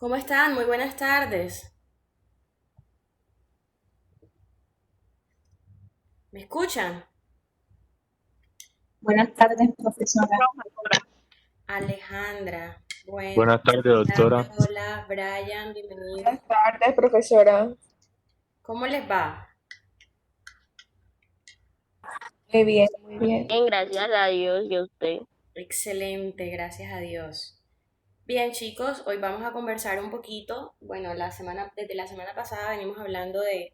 ¿Cómo están? Muy buenas tardes. ¿Me escuchan? Buenas tardes, profesora. Alejandra. Bueno, Buenas tardes, Alejandra, doctora. hola, Brian, bienvenidos. Buenas tardes, profesora. ¿Cómo les va? Muy bien, muy bien. Bien, gracias a Dios y a usted. Excelente, gracias a Dios. Bien, chicos, hoy vamos a conversar un poquito. Bueno, desde la semana pasada venimos hablando de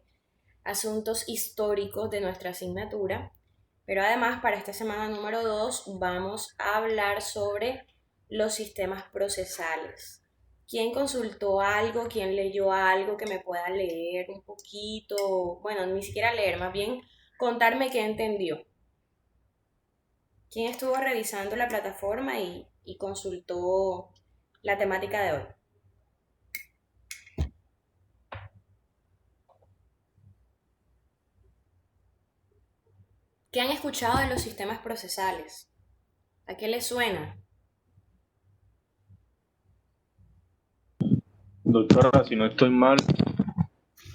asuntos históricos de nuestra asignatura, pero además para esta semana número 2 vamos a hablar sobre los sistemas procesales. ¿Quién consultó algo? ¿Quién leyó algo que me pueda leer un poquito? Bueno, ni siquiera leer, más bien contarme qué entendió. ¿Quién estuvo revisando la plataforma y consultó la temática de hoy? ¿Qué han escuchado de los sistemas procesales? ¿A qué les suena? Doctora, si no estoy mal,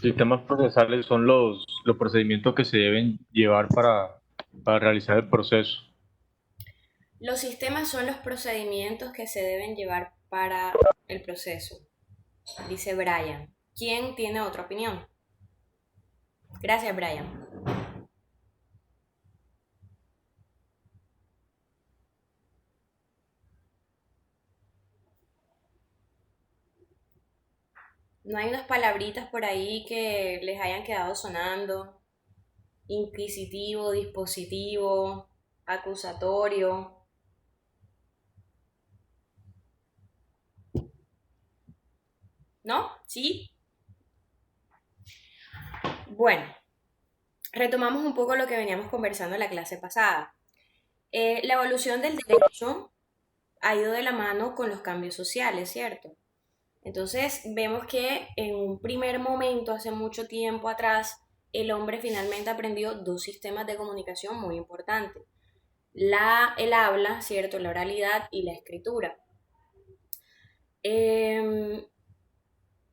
sistemas procesales son los procedimientos que se deben llevar para realizar el proceso. Los sistemas son los procedimientos que se deben llevar para el proceso, dice Brian. ¿Quién tiene otra opinión? Gracias, Brian. ¿No hay unas palabritas por ahí que les hayan quedado sonando? Inquisitivo, dispositivo, acusatorio. ¿No? ¿Sí? Bueno, retomamos un poco lo que veníamos conversando en la clase pasada. La evolución del derecho ha ido de la mano con los cambios sociales, ¿cierto? Entonces vemos que en un primer momento, hace mucho tiempo atrás, el hombre finalmente aprendió dos sistemas de comunicación muy importantes. El habla, ¿cierto? La oralidad y la escritura.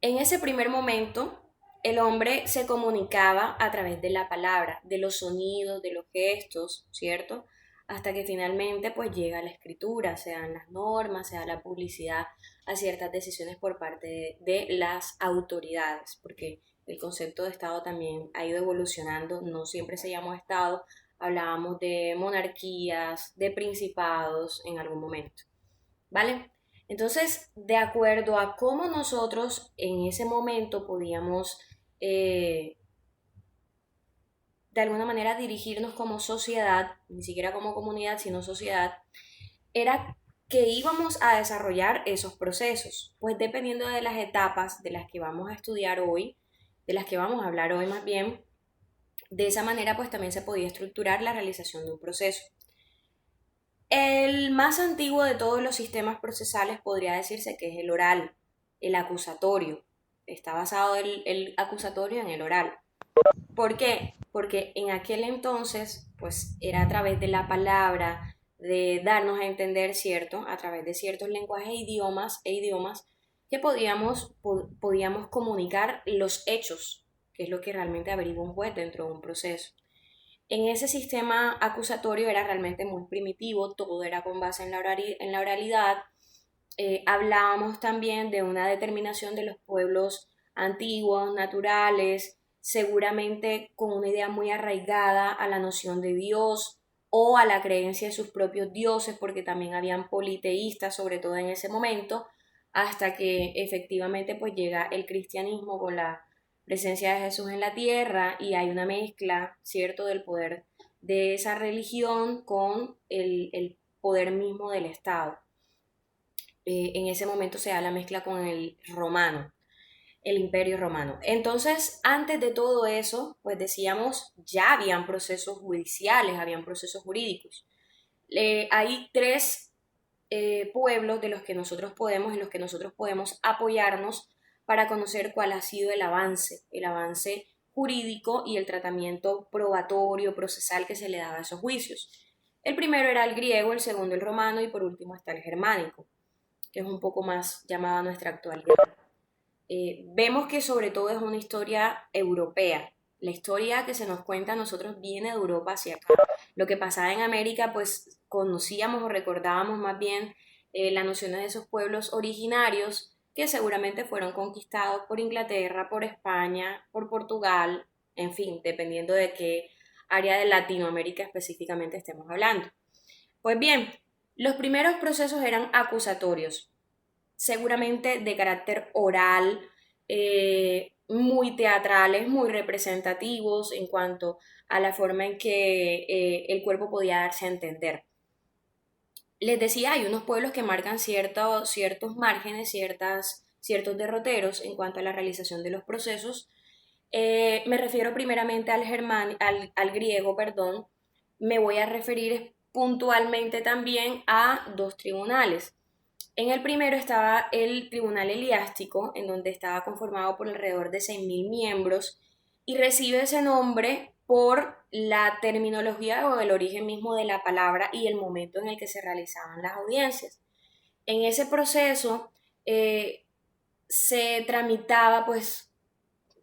En ese primer momento, el hombre se comunicaba a través de la palabra, de los sonidos, de los gestos, ¿cierto? Hasta que finalmente pues llega la escritura, se dan las normas, se da la publicidad a ciertas decisiones por parte de las autoridades, porque el concepto de Estado también ha ido evolucionando, no siempre se llamó Estado, hablábamos de monarquías, de principados en algún momento, ¿vale? Entonces, de acuerdo a cómo nosotros en ese momento podíamos eh, de alguna manera dirigirnos como sociedad, ni siquiera como comunidad, sino sociedad, era que íbamos a desarrollar esos procesos. Pues dependiendo de las etapas de las que vamos a estudiar hoy, de las que vamos a hablar hoy más bien, de esa manera pues también se podía estructurar la realización de un proceso. El más antiguo de todos los sistemas procesales podría decirse que es el oral, el acusatorio. Está basado el acusatorio en el oral. ¿Por qué? Porque en aquel entonces, pues era a través de la palabra, de darnos a entender, ¿cierto? A través de ciertos lenguajes e idiomas que podíamos comunicar los hechos, que es lo que realmente averigua un juez dentro de un proceso. En ese sistema acusatorio era realmente muy primitivo, todo era con base en la oralidad. Hablábamos también de una determinación de los pueblos antiguos, naturales, seguramente con una idea muy arraigada a la noción de Dios o a la creencia de sus propios dioses, porque también habían politeístas, sobre todo en ese momento, hasta que efectivamente pues llega el cristianismo con la presencia de Jesús en la tierra y hay una mezcla, ¿cierto?, del poder de esa religión con el poder mismo del Estado. En ese momento se da la mezcla con el romano, el imperio romano. Entonces, antes de todo eso, pues decíamos, ya habían procesos judiciales, habían procesos jurídicos. Hay tres pueblos de los que nosotros podemos, en los que nosotros podemos apoyarnos para conocer cuál ha sido el avance jurídico y el tratamiento probatorio, procesal que se le daba a esos juicios. El primero era el griego, el segundo el romano y por último está el germánico, que es un poco más llamado a nuestra actualidad. vemos que sobre todo es una historia europea. La historia que se nos cuenta a nosotros viene de Europa hacia acá. Lo que pasaba en América, pues conocíamos o recordábamos más bien las nociones de esos pueblos originarios que seguramente fueron conquistados por Inglaterra, por España, por Portugal, en fin, dependiendo de qué área de Latinoamérica específicamente estemos hablando. Pues bien, los primeros procesos eran acusatorios, seguramente de carácter oral, muy teatrales, muy representativos en cuanto a la forma en que el cuerpo podía darse a entender. Les decía, hay unos pueblos que marcan ciertos márgenes, ciertos derroteros en cuanto a la realización de los procesos. Me refiero primeramente al griego, perdón. Me voy a referir puntualmente también a dos tribunales. En el primero estaba el Tribunal Heliástico, en donde estaba conformado por alrededor de 6.000 miembros y recibe ese nombre por la terminología o el origen mismo de la palabra y el momento en el que se realizaban las audiencias. En ese proceso se tramitaba, pues,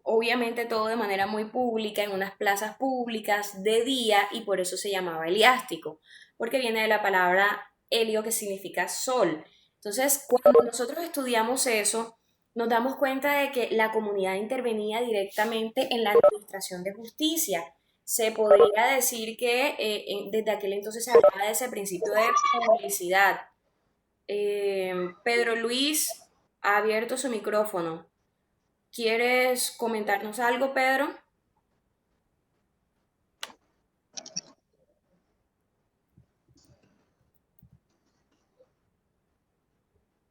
obviamente todo de manera muy pública, en unas plazas públicas, de día, y por eso se llamaba heliástico, porque viene de la palabra helio, que significa sol. Entonces, cuando nosotros estudiamos eso, nos damos cuenta de que la comunidad intervenía directamente en la administración de justicia. Se podría decir que desde aquel entonces se hablaba de ese principio de publicidad. Pedro Luis ha abierto su micrófono. ¿Quieres comentarnos algo, Pedro?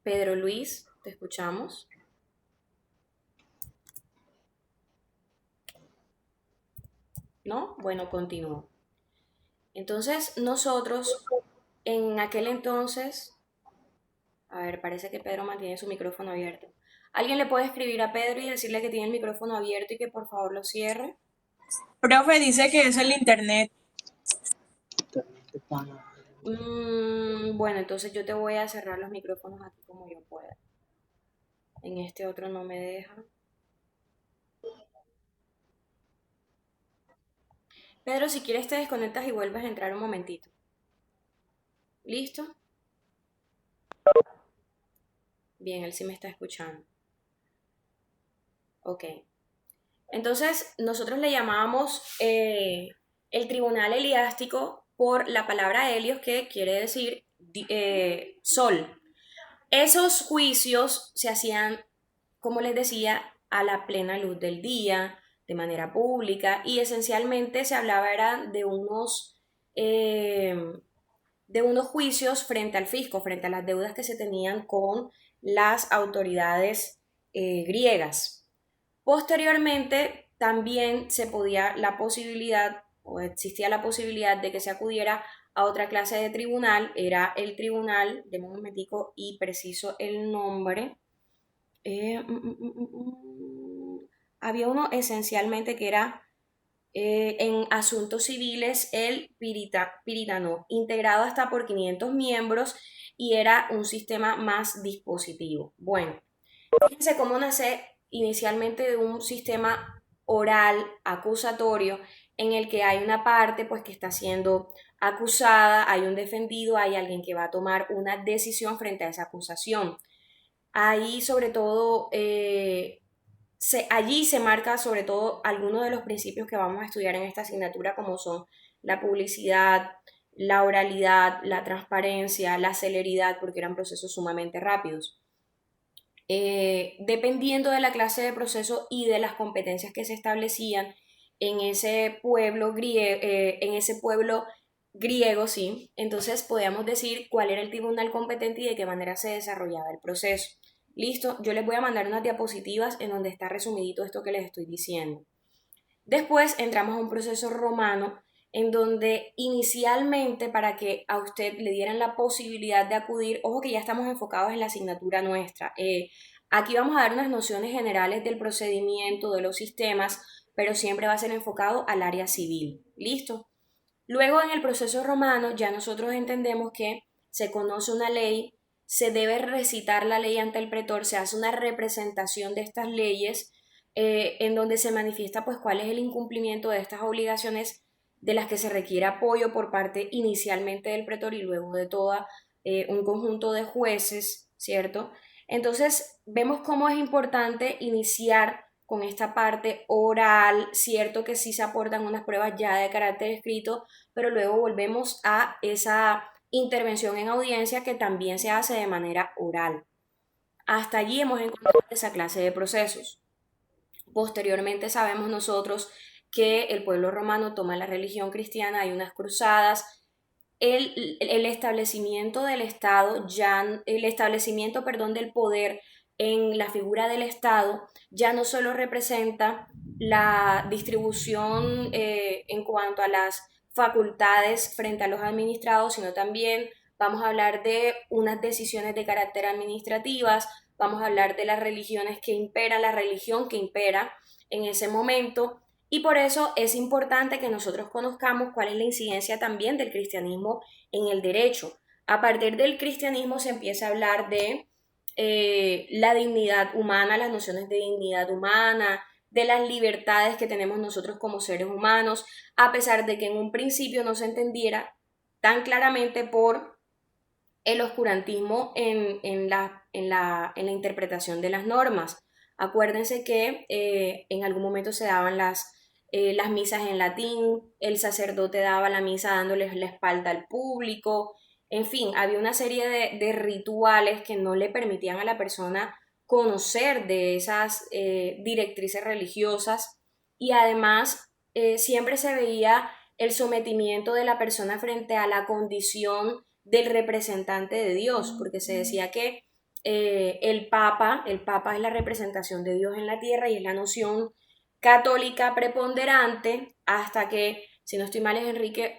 Pedro Luis, te escuchamos. ¿No? Bueno, continúo. Entonces, nosotros en aquel entonces, a ver, parece que Pedro mantiene su micrófono abierto. ¿Alguien le puede escribir a Pedro y decirle que tiene el micrófono abierto y que por favor lo cierre? Profe, dice que es el internet. Bueno, entonces yo te voy a cerrar los micrófonos aquí como yo pueda. En este otro no me deja. Pedro, si quieres te desconectas y vuelves a entrar un momentito. ¿Listo? Bien, él sí me está escuchando. Ok. Entonces, nosotros le llamábamos el tribunal heliástico por la palabra helios, que quiere decir sol. Esos juicios se hacían, como les decía, a la plena luz del día, de manera pública, y esencialmente se hablaba era de unos juicios frente al fisco, frente a las deudas que se tenían con las autoridades griegas. Posteriormente, también se podía la posibilidad, o existía la posibilidad de que se acudiera a otra clase de tribunal, era el tribunal, de un momentico y preciso el nombre. Había uno esencialmente que era en asuntos civiles el Piritano, integrado hasta por 500 miembros y era un sistema más dispositivo. Bueno, fíjense cómo nace inicialmente de un sistema oral acusatorio en el que hay una parte pues que está siendo acusada, hay un defendido, hay alguien que va a tomar una decisión frente a esa acusación. Ahí sobre todo allí se marca sobre todo algunos de los principios que vamos a estudiar en esta asignatura, como son la publicidad, la oralidad, la transparencia, la celeridad, porque eran procesos sumamente rápidos. Dependiendo de la clase de proceso y de las competencias que se establecían en ese pueblo griego, sí, entonces podíamos decir cuál era el tribunal competente y de qué manera se desarrollaba el proceso. Listo, yo les voy a mandar unas diapositivas en donde está resumidito esto que les estoy diciendo. Después entramos a un proceso romano en donde inicialmente, para que a usted le dieran la posibilidad de acudir, ojo que ya estamos enfocados en la asignatura nuestra, aquí vamos a dar unas nociones generales del procedimiento, de los sistemas, pero siempre va a ser enfocado al área civil. ¿Listo? Luego en el proceso romano ya nosotros entendemos que se conoce una ley se debe recitar la ley ante el pretor, se hace una representación de estas leyes en donde se manifiesta pues cuál es el incumplimiento de estas obligaciones de las que se requiere apoyo por parte inicialmente del pretor y luego de toda un conjunto de jueces, ¿cierto? Entonces vemos cómo es importante iniciar con esta parte oral, cierto que sí se aportan unas pruebas ya de carácter escrito, pero luego volvemos a esa intervención en audiencia que también se hace de manera oral. Hasta allí hemos encontrado esa clase de procesos. Posteriormente sabemos nosotros que el pueblo romano toma la religión cristiana, hay unas cruzadas, el establecimiento del Estado, el establecimiento, perdón, del poder en la figura del Estado ya no solo representa la distribución en cuanto a las facultades frente a los administrados, sino también vamos a hablar de unas decisiones de carácter administrativas, vamos a hablar de las religiones que imperan, la religión que impera en ese momento, y por eso es importante que nosotros conozcamos cuál es la incidencia también del cristianismo en el derecho. A partir del cristianismo se empieza a hablar de la dignidad humana, las nociones de dignidad humana, de las libertades que tenemos nosotros como seres humanos, a pesar de que en un principio no se entendiera tan claramente por el oscurantismo en la interpretación de las normas. Acuérdense que en algún momento se daban las misas en latín, el sacerdote daba la misa dándoles la espalda al público, en fin, había una serie de rituales que no le permitían a la persona conocer de esas directrices religiosas y además siempre se veía el sometimiento de la persona frente a la condición del representante de Dios, porque se decía que el Papa es la representación de Dios en la tierra y es la noción católica preponderante hasta que, si no estoy mal, es Enrique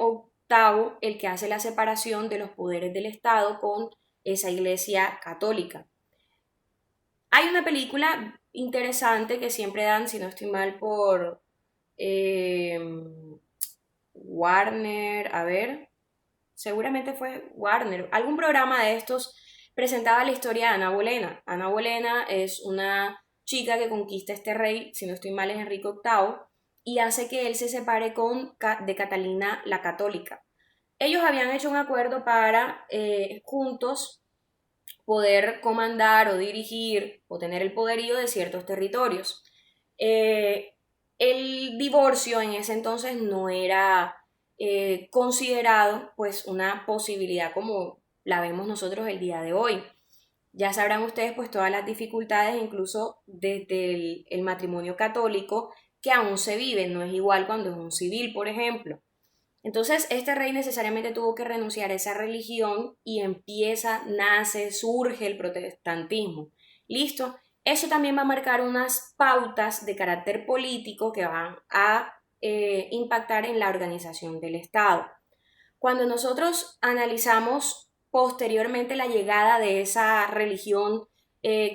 VIII el que hace la separación de los poderes del Estado con esa iglesia católica. Hay una película interesante que siempre dan, si no estoy mal, por Warner, a ver, seguramente fue Warner, algún programa de estos presentaba la historia de Ana Bolena. Ana Bolena es una chica que conquista a este rey, si no estoy mal es Enrique VIII, y hace que él se separe de Catalina la Católica. Ellos habían hecho un acuerdo para juntos poder comandar o dirigir o tener el poderío de ciertos territorios. El divorcio en ese entonces no era considerado pues una posibilidad como la vemos nosotros el día de hoy. Ya sabrán ustedes pues todas las dificultades incluso desde el matrimonio católico que aún se vive, no es igual cuando es un civil, por ejemplo. Entonces este rey necesariamente tuvo que renunciar a esa religión y nace, surge el protestantismo. ¿Listo? Eso también va a marcar unas pautas de carácter político que van a impactar en la organización del Estado. Cuando nosotros analizamos posteriormente la llegada de esa religión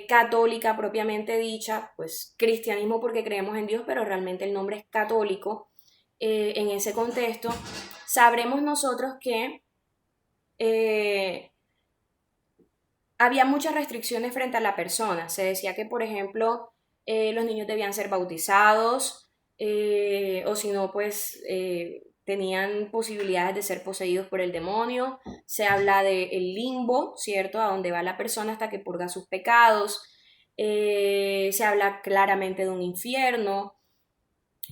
católica propiamente dicha, pues cristianismo porque creemos en Dios, pero realmente el nombre es católico, en ese contexto, sabremos nosotros que había muchas restricciones frente a la persona. Se decía que, por ejemplo, los niños debían ser bautizados o si no, pues tenían posibilidades de ser poseídos por el demonio. Se habla del limbo, ¿cierto? A donde va la persona hasta que purga sus pecados. Se habla claramente de un infierno.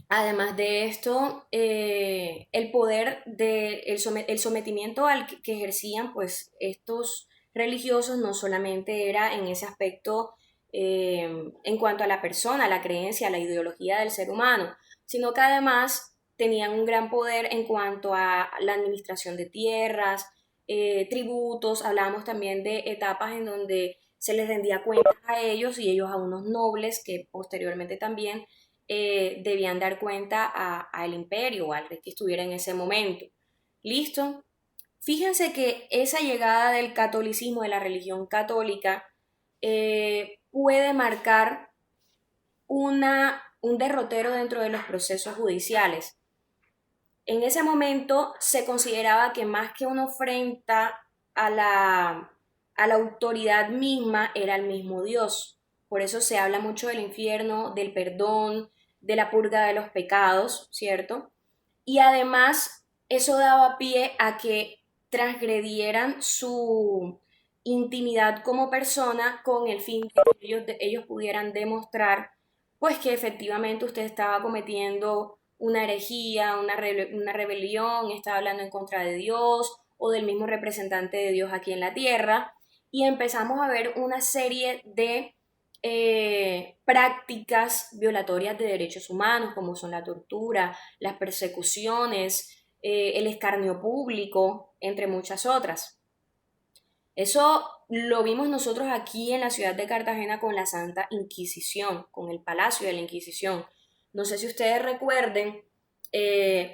Además de esto, el poder el sometimiento al que ejercían pues estos religiosos no solamente era en ese aspecto en cuanto a la persona, la creencia, la ideología del ser humano, sino que además tenían un gran poder en cuanto a la administración de tierras, tributos. Hablábamos también de etapas en donde se les rendía cuentas a ellos y ellos a unos nobles que posteriormente también debían dar cuenta al imperio o al rey que estuviera en ese momento. ¿Listo? Fíjense que esa llegada del catolicismo, de la religión católica, puede marcar un derrotero dentro de los procesos judiciales. En ese momento se consideraba que más que una ofrenda a a la autoridad misma era el mismo Dios. Por eso se habla mucho del infierno, del perdón, de la purga de los pecados, ¿cierto? Y además eso daba pie a que transgredieran su intimidad como persona con el fin de que ellos pudieran demostrar pues que efectivamente usted estaba cometiendo una herejía, una rebelión, estaba hablando en contra de Dios o del mismo representante de Dios aquí en la tierra, y empezamos a ver una serie de prácticas violatorias de derechos humanos, como son la tortura, las persecuciones, el escarnio público, entre muchas otras. Eso lo vimos nosotros aquí en la ciudad de Cartagena con la Santa Inquisición, con el Palacio de la Inquisición. No sé si ustedes recuerden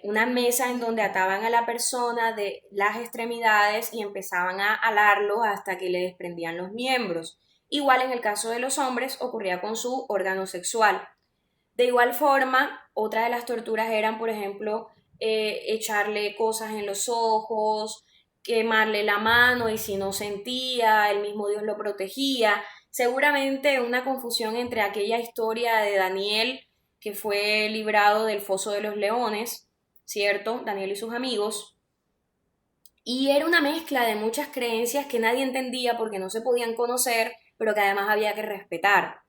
una mesa en donde ataban a la persona de las extremidades y empezaban a alarlo hasta que le desprendían los miembros. Igual en el caso de los hombres ocurría con su órgano sexual. De igual forma, otra de las torturas eran, por ejemplo, echarle cosas en los ojos, quemarle la mano y si no sentía, el mismo Dios lo protegía. Seguramente una confusión entre aquella historia de Daniel que fue librado del foso de los leones, ¿cierto? Daniel y sus amigos. Y era una mezcla de muchas creencias que nadie entendía porque no se podían conocer, pero que además había que respetar.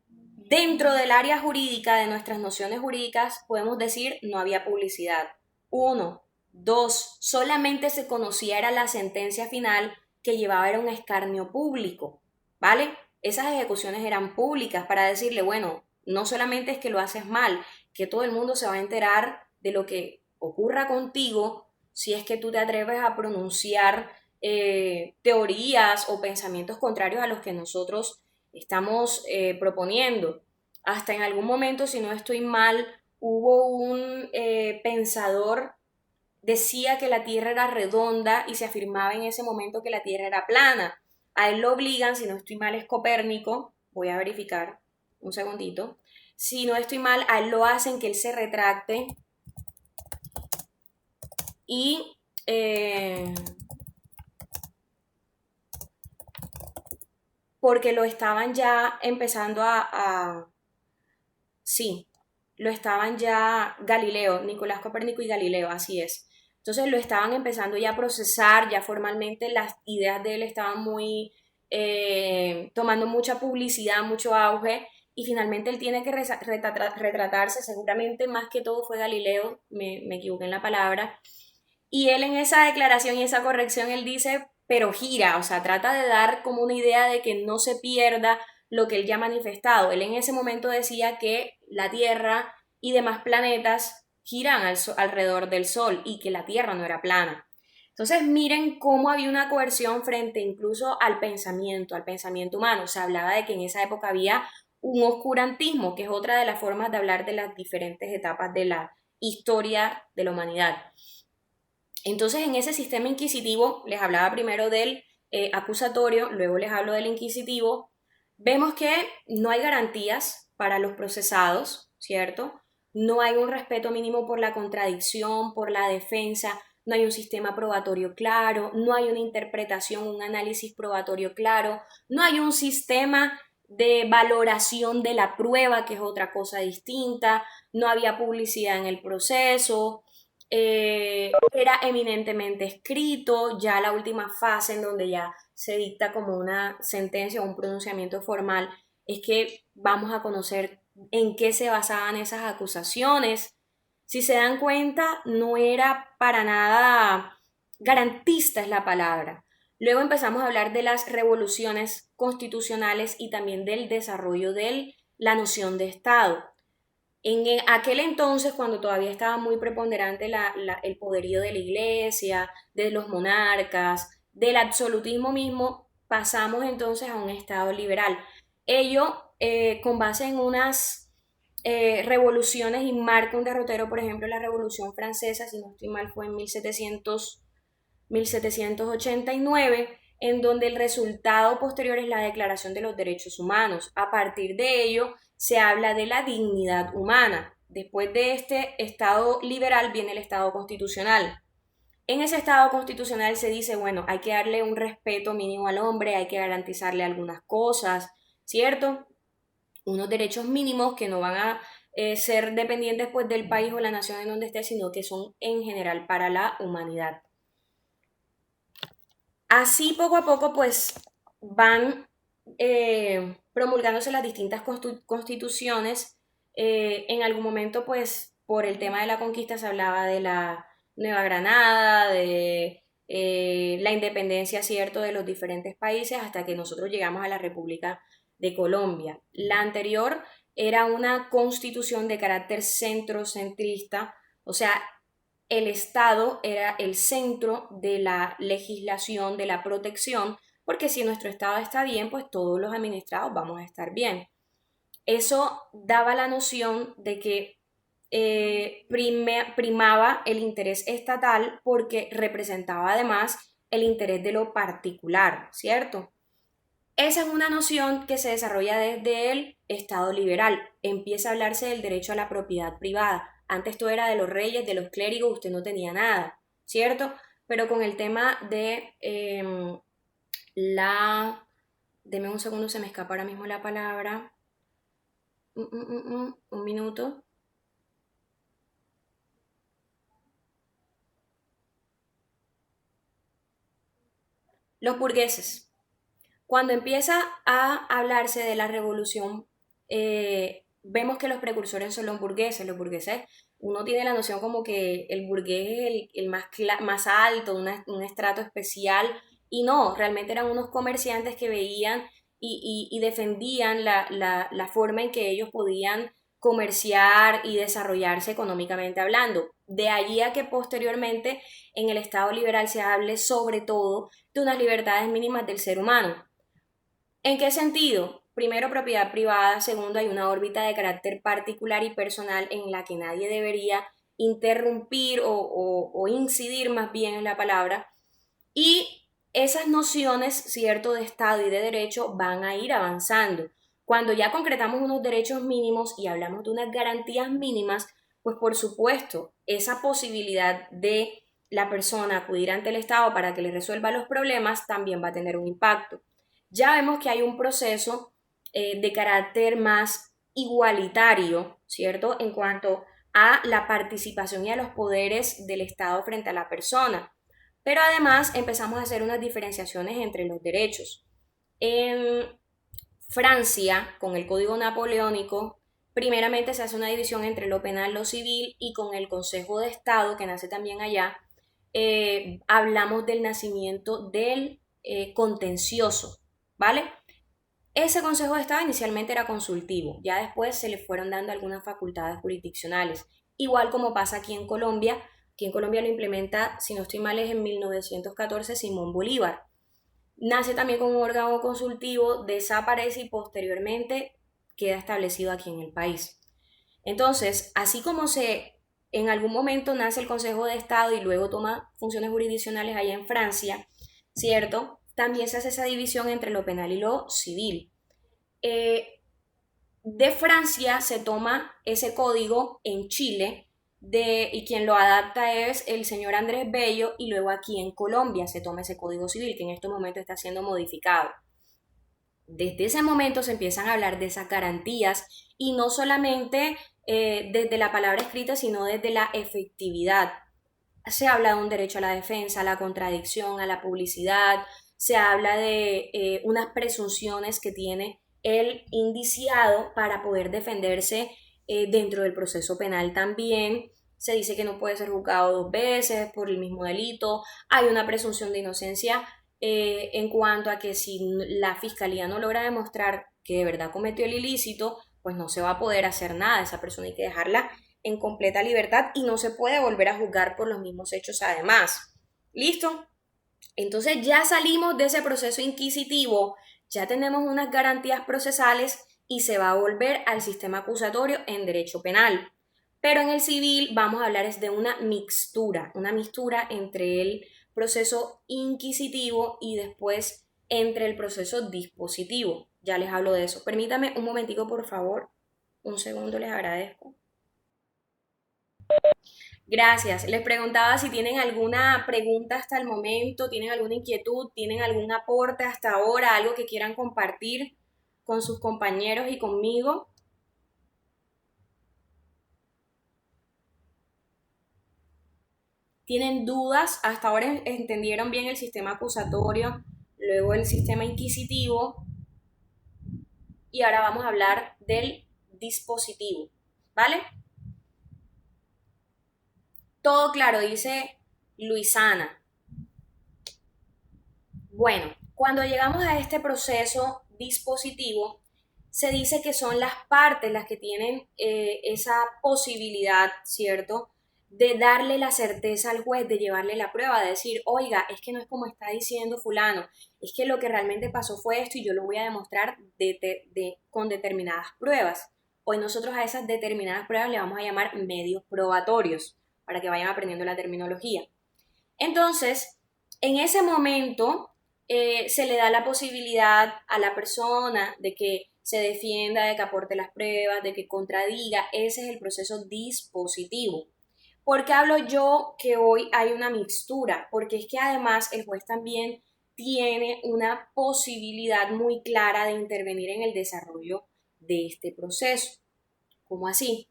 Dentro del área jurídica, de nuestras nociones jurídicas, podemos decir no había publicidad. 1. 2. Solamente se conocía era la sentencia final que llevaba era un escarnio público, ¿vale? Esas ejecuciones eran públicas para decirle, bueno, no solamente es que lo haces mal, que todo el mundo se va a enterar de lo que ocurra contigo si es que tú te atreves a pronunciar teorías o pensamientos contrarios a los que nosotros estamos proponiendo. Hasta en algún momento, si no estoy mal, hubo un pensador, decía que la Tierra era redonda y se afirmaba en ese momento que la Tierra era plana. A él lo obligan, si no estoy mal es Copérnico, voy a verificar un segundito, si no estoy mal, a él lo hacen que él se retracte y porque lo estaban ya empezando sí, lo estaban ya Galileo, Nicolás Copérnico y Galileo, así es. Entonces lo estaban empezando ya a procesar, ya formalmente las ideas de él estaban muy, tomando mucha publicidad, mucho auge, y finalmente él tiene que retratarse, seguramente más que todo fue Galileo, me equivoqué en la palabra, y él en esa declaración y esa corrección, él dice, pero gira, o sea, trata de dar como una idea de que no se pierda lo que él ya ha manifestado. Él en ese momento decía que la Tierra y demás planetas giran alrededor del Sol y que la Tierra no era plana. Entonces miren cómo había una coerción frente incluso al pensamiento humano. Se hablaba de que en esa época había un oscurantismo, que es otra de las formas de hablar de las diferentes etapas de la historia de la humanidad. Entonces, en ese sistema inquisitivo, les hablaba primero del acusatorio, luego les hablo del inquisitivo, vemos que no hay garantías para los procesados, ¿cierto? No hay un respeto mínimo por la contradicción, por la defensa, no hay un sistema probatorio claro, no hay una interpretación, un análisis probatorio claro, no hay un sistema de valoración de la prueba, que es otra cosa distinta, no había publicidad en el proceso, era eminentemente escrito, ya la última fase en donde ya se dicta como una sentencia o un pronunciamiento formal, es que vamos a conocer en qué se basaban esas acusaciones. Si se dan cuenta, no era para nada garantista es la palabra. Luego empezamos a hablar de las revoluciones constitucionales y también del desarrollo de la noción de Estado. En aquel entonces, cuando todavía estaba muy preponderante el poderío de la iglesia, de los monarcas, del absolutismo mismo, pasamos entonces a un Estado liberal. Ello con base en unas revoluciones y marca un derrotero, por ejemplo, la Revolución Francesa, si no estoy mal, fue en 1789, en donde el resultado posterior es la Declaración de los Derechos Humanos. A partir de ello, se habla de la dignidad humana. Después de este Estado liberal viene el Estado constitucional. En ese Estado constitucional se dice, bueno, hay que darle un respeto mínimo al hombre, hay que garantizarle algunas cosas, ¿cierto? Unos derechos mínimos que no van a ser dependientes pues del país o la nación en donde esté, sino que son en general para la humanidad. Así poco a poco pues van promulgándose las distintas constituciones. En algún momento pues por el tema de la conquista se hablaba de la Nueva Granada, de la independencia, cierto, de los diferentes países hasta que nosotros llegamos a la República de Colombia. La anterior era una constitución de carácter centrocentrista, o sea, el Estado era el centro de la legislación, de la protección, porque si nuestro Estado está bien, pues todos los administrados vamos a estar bien. Eso daba la noción de que primaba el interés estatal porque representaba además el interés de lo particular, ¿cierto? Esa es una noción que se desarrolla desde el Estado liberal. Empieza a hablarse del derecho a la propiedad privada. Antes todo era de los reyes, de los clérigos, usted no tenía nada, ¿cierto? Pero con el tema de la... Deme un segundo, se me escapa ahora mismo la palabra. Un minuto. Los burgueses. Cuando empieza a hablarse de la revolución, vemos que los precursores son los burgueses. Los burgueses, uno tiene la noción como que el burgués es el más alto, un estrato especial, y no, realmente eran unos comerciantes que veían y defendían la forma en que ellos podían comerciar y desarrollarse económicamente hablando. De allí a que posteriormente en el Estado liberal se hable sobre todo de unas libertades mínimas del ser humano. ¿En qué sentido? Primero, propiedad privada. Segundo, hay una órbita de carácter particular y personal en la que nadie debería interrumpir o incidir más bien en la palabra. Y esas nociones, cierto, de Estado y de derecho van a ir avanzando. Cuando ya concretamos unos derechos mínimos y hablamos de unas garantías mínimas, pues por supuesto, esa posibilidad de la persona acudir ante el Estado para que le resuelva los problemas también va a tener un impacto. Ya vemos que hay un proceso de carácter más igualitario, ¿cierto? En cuanto a la participación y a los poderes del Estado frente a la persona. Pero además empezamos a hacer unas diferenciaciones entre los derechos. En Francia, con el Código Napoleónico, primeramente se hace una división entre lo penal, lo civil, y con el Consejo de Estado, que nace también allá, hablamos del nacimiento del contencioso, ¿vale? Ese Consejo de Estado inicialmente era consultivo, ya después se le fueron dando algunas facultades jurisdiccionales, igual como pasa aquí en Colombia lo implementa, si no estoy mal, es en 1914 Simón Bolívar. Nace también como un órgano consultivo, desaparece y posteriormente queda establecido aquí en el país. Entonces, así como en algún momento nace el Consejo de Estado y luego toma funciones jurisdiccionales allá en Francia, ¿cierto? También se hace esa división entre lo penal y lo civil. De Francia se toma ese código en Chile y quien lo adapta es el señor Andrés Bello, y luego aquí en Colombia se toma ese código civil que en estos momentos está siendo modificado. Desde ese momento se empiezan a hablar de esas garantías y no solamente desde la palabra escrita, sino desde la efectividad. Se habla de un derecho a la defensa, a la contradicción, a la publicidad, se habla de unas presunciones que tiene el indiciado para poder defenderse dentro del proceso penal también. Se dice que no puede ser juzgado dos veces por el mismo delito. Hay una presunción de inocencia en cuanto a que si la fiscalía no logra demostrar que de verdad cometió el ilícito, pues no se va a poder hacer nada. Esa persona hay que dejarla en completa libertad y no se puede volver a juzgar por los mismos hechos además. ¿Listo? Entonces ya salimos de ese proceso inquisitivo, ya tenemos unas garantías procesales y se va a volver al sistema acusatorio en derecho penal. Pero en el civil vamos a hablar de una mixtura entre el proceso inquisitivo y después entre el proceso dispositivo. Ya les hablo de eso. Permítame un momentico, por favor. Un segundo, les agradezco. Gracias. Les preguntaba si tienen alguna pregunta hasta el momento, tienen alguna inquietud, tienen algún aporte hasta ahora, algo que quieran compartir con sus compañeros y conmigo. ¿Tienen dudas? Hasta ahora entendieron bien el sistema acusatorio, luego el sistema inquisitivo y ahora vamos a hablar del dispositivo, ¿vale? Todo claro, dice Luisana. Bueno, cuando llegamos a este proceso dispositivo, se dice que son las partes las que tienen esa posibilidad, ¿cierto?, de darle la certeza al juez, de llevarle la prueba, de decir, oiga, es que no es como está diciendo fulano, es que lo que realmente pasó fue esto y yo lo voy a demostrar con determinadas pruebas. Hoy nosotros a esas determinadas pruebas le vamos a llamar medios probatorios, para que vayan aprendiendo la terminología. Entonces, en ese momento se le da la posibilidad a la persona de que se defienda, de que aporte las pruebas, de que contradiga. Ese es el proceso dispositivo. ¿Por qué hablo yo que hoy hay una mixtura? Porque es que además el juez también tiene una posibilidad muy clara de intervenir en el desarrollo de este proceso. ¿Cómo así?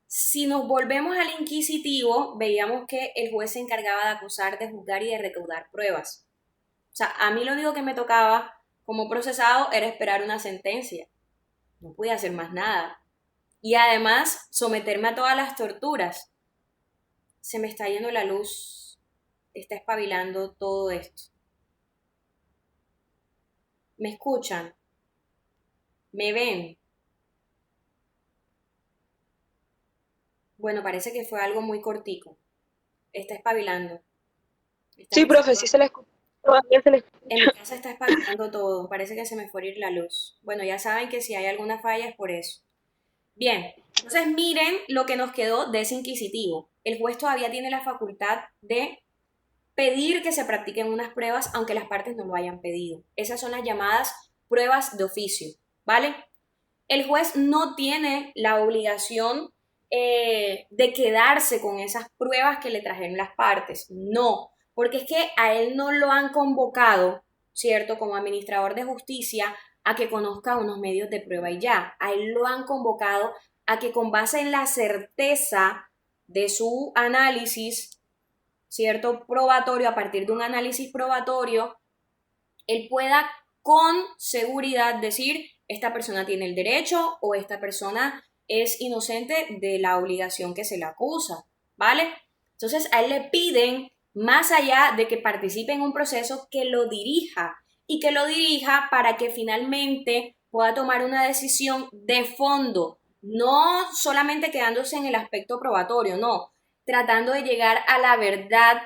Si nos volvemos al inquisitivo, veíamos que el juez se encargaba de acusar, de juzgar y de recaudar pruebas. O sea, a mí lo único que me tocaba como procesado era esperar una sentencia. No podía hacer más nada. Y además, someterme a todas las torturas. Se me está yendo la luz, está espabilando todo esto. ¿Me escuchan? ¿Me ven? Bueno, parece que fue algo muy cortico. Está espabilando. Sí, profe, sí se la escucha. Todavía se le escucha. En mi casa está espabilando todo. Parece que se me fue a ir la luz. Bueno, ya saben que si hay alguna falla es por eso. Bien, entonces miren lo que nos quedó de ese inquisitivo. El juez todavía tiene la facultad de pedir que se practiquen unas pruebas aunque las partes no lo hayan pedido. Esas son las llamadas pruebas de oficio, ¿vale? El juez no tiene la obligación de quedarse con esas pruebas que le trajeron las partes. No, porque es que a él no lo han convocado, ¿cierto?, como administrador de justicia, a que conozca unos medios de prueba y ya. A él lo han convocado a que con base en la certeza de su análisis, ¿cierto?, probatorio, a partir de un análisis probatorio, él pueda con seguridad decir, esta persona tiene el derecho o esta persona es inocente de la obligación que se le acusa, ¿vale? Entonces a él le piden, más allá de que participe en un proceso, que lo dirija y que lo dirija para que finalmente pueda tomar una decisión de fondo, no solamente quedándose en el aspecto probatorio, no, tratando de llegar a la verdad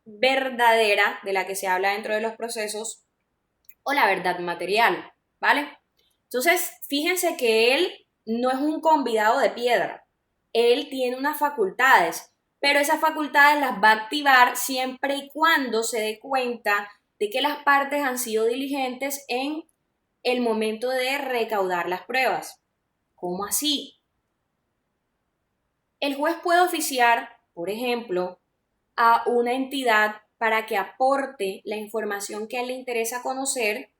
verdadera de la que se habla dentro de los procesos o la verdad material, ¿vale? Entonces, fíjense que él no es un convidado de piedra, él tiene unas facultades, pero esas facultades las va a activar siempre y cuando se dé cuenta de que las partes han sido diligentes en el momento de recaudar las pruebas. ¿Cómo así? El juez puede oficiar, por ejemplo, a una entidad para que aporte la información que a él le interesa conocer,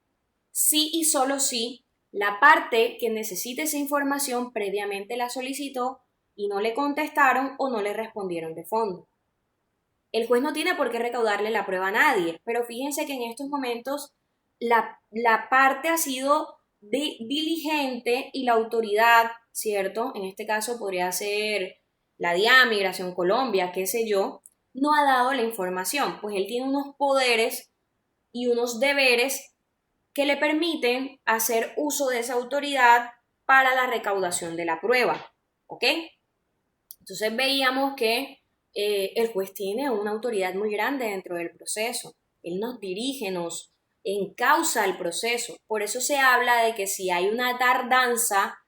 si y solo si la parte que necesite esa información previamente la solicitó y no le contestaron o no le respondieron de fondo. El juez no tiene por qué recaudarle la prueba a nadie, pero fíjense que en estos momentos la parte ha sido diligente y la autoridad, ¿cierto? En este caso podría ser la DIAN, Migración Colombia, qué sé yo, no ha dado la información, pues él tiene unos poderes y unos deberes que le permiten hacer uso de esa autoridad para la recaudación de la prueba, ¿ok? Entonces veíamos que el juez tiene una autoridad muy grande dentro del proceso. Él nos dirige, nos encausa el proceso. Por eso se habla de que si hay una tardanza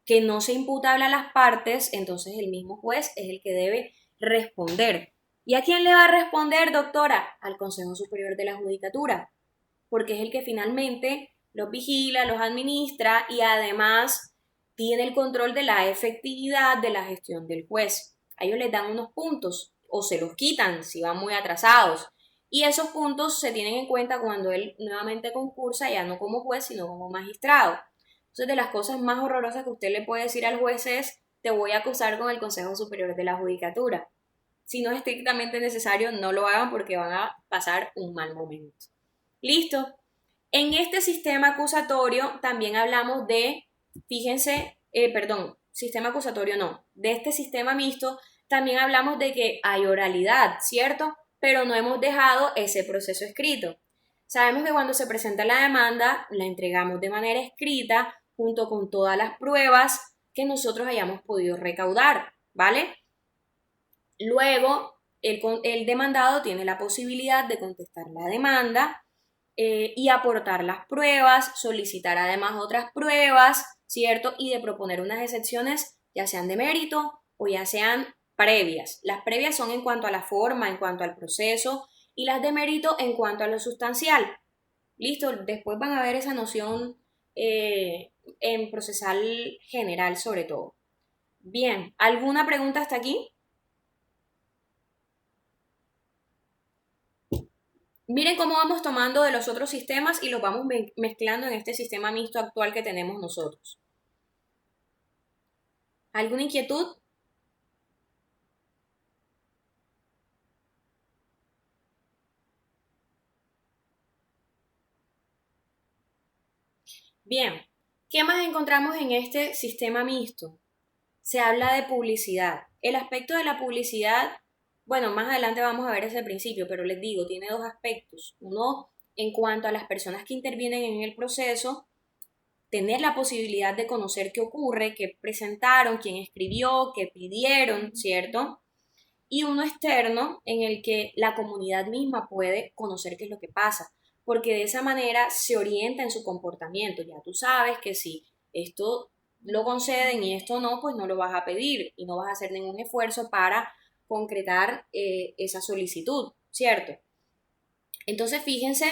que no se imputable a las partes, entonces el mismo juez es el que debe responder. ¿Y a quién le va a responder, doctora? Al Consejo Superior de la Judicatura, porque es el que finalmente los vigila, los administra y además tiene el control de la efectividad de la gestión del juez. A ellos les dan unos puntos o se los quitan si van muy atrasados. Y esos puntos se tienen en cuenta cuando él nuevamente concursa, ya no como juez, sino como magistrado. Entonces, de las cosas más horrorosas que usted le puede decir al juez es: te voy a acusar con el Consejo Superior de la Judicatura. Si no es estrictamente necesario, no lo hagan porque van a pasar un mal momento. ¿Listo? En este sistema acusatorio también hablamos de, fíjense, sistema acusatorio no, de este sistema mixto también hablamos de que hay oralidad, ¿cierto? Pero no hemos dejado ese proceso escrito. Sabemos que cuando se presenta la demanda, la entregamos de manera escrita junto con todas las pruebas que nosotros hayamos podido recaudar, ¿vale? Luego, el demandado tiene la posibilidad de contestar la demanda y aportar las pruebas, solicitar además otras pruebas, ¿cierto? Y de proponer unas excepciones, ya sean de mérito o ya sean previas. Las previas son en cuanto a la forma, en cuanto al proceso, y las de mérito en cuanto a lo sustancial. Listo, después van a ver esa noción en procesal general sobre todo. Bien, ¿alguna pregunta hasta aquí? Miren cómo vamos tomando de los otros sistemas y los vamos mezclando en este sistema mixto actual que tenemos nosotros. ¿Alguna inquietud? Bien, ¿qué más encontramos en este sistema mixto? Se habla de publicidad. El aspecto de la publicidad, bueno, más adelante vamos a ver ese principio, pero les digo, tiene dos aspectos. Uno, en cuanto a las personas que intervienen en el proceso, tener la posibilidad de conocer qué ocurre, qué presentaron, quién escribió, qué pidieron, ¿cierto? Y uno externo en el que la comunidad misma puede conocer qué es lo que pasa, porque de esa manera se orienta en su comportamiento. Ya tú sabes que si esto lo conceden y esto no, pues no lo vas a pedir y no vas a hacer ningún esfuerzo para concretar esa solicitud, ¿cierto? Entonces, fíjense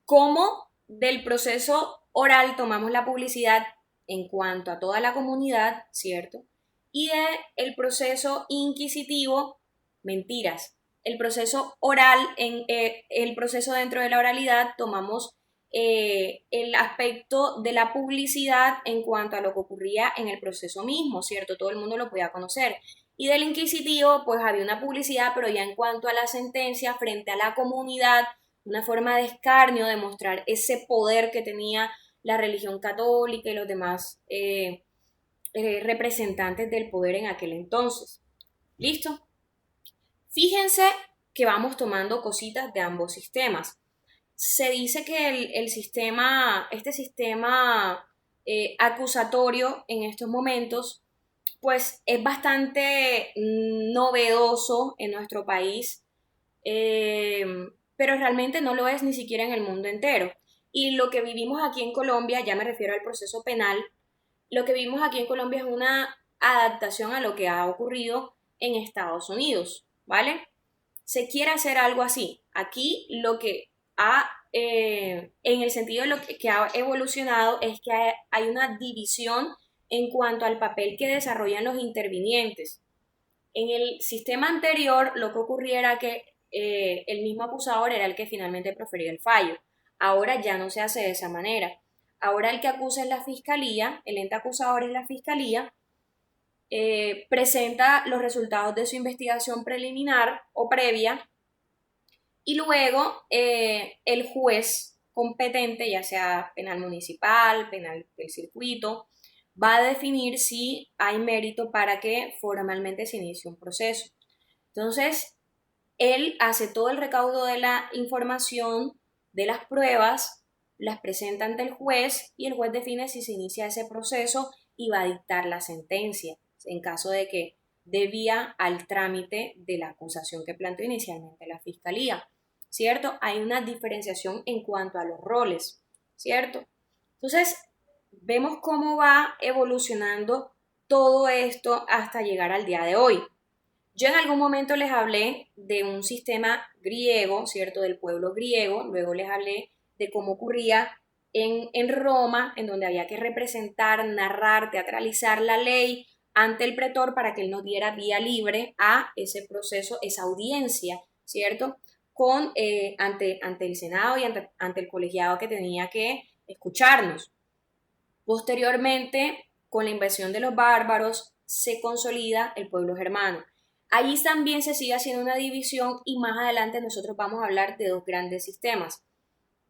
cómo del proceso oral tomamos la publicidad en cuanto a toda la comunidad, ¿cierto? Y el proceso inquisitivo, mentiras. El proceso oral, el proceso dentro de la oralidad, tomamos el aspecto de la publicidad en cuanto a lo que ocurría en el proceso mismo, ¿cierto? Todo el mundo lo podía conocer. Y del inquisitivo, pues había una publicidad, pero ya en cuanto a la sentencia frente a la comunidad, una forma de escarnio, de mostrar ese poder que tenía la religión católica y los demás representantes del poder en aquel entonces. ¿Listo? Fíjense que vamos tomando cositas de ambos sistemas. Se dice que este sistema acusatorio en estos momentos pues es bastante novedoso en nuestro país, pero realmente no lo es ni siquiera en el mundo entero. Y lo que vivimos aquí en Colombia, ya me refiero al proceso penal, lo que vivimos aquí en Colombia es una adaptación a lo que ha ocurrido en Estados Unidos, ¿vale? Se quiere hacer algo así. Aquí lo que en el sentido de lo que ha evolucionado es que hay una división en cuanto al papel que desarrollan los intervinientes. En el sistema anterior lo que ocurría era que el mismo acusador era el que finalmente profería el fallo. Ahora ya no se hace de esa manera. Ahora el que acusa es la fiscalía, el ente acusador es la fiscalía, presenta los resultados de su investigación preliminar o previa y luego el juez competente, ya sea penal municipal, penal del circuito, va a definir si hay mérito para que formalmente se inicie un proceso. Entonces, él hace todo el recaudo de la información, de las pruebas, las presenta ante el juez y el juez define si se inicia ese proceso y va a dictar la sentencia en caso de que debía al trámite de la acusación que planteó inicialmente la fiscalía, ¿cierto? Hay una diferenciación en cuanto a los roles, ¿cierto? Entonces, vemos cómo va evolucionando todo esto hasta llegar al día de hoy. Yo en algún momento les hablé de un sistema griego, ¿cierto? Del pueblo griego, luego les hablé de cómo ocurría en Roma, en donde había que representar, narrar, teatralizar la ley ante el pretor para que él nos diera vía libre a ese proceso, esa audiencia, ¿cierto? Ante el Senado y ante el colegiado que tenía que escucharnos. Posteriormente, con la invasión de los bárbaros, se consolida el pueblo germano. Allí también se sigue haciendo una división y más adelante nosotros vamos a hablar de dos grandes sistemas,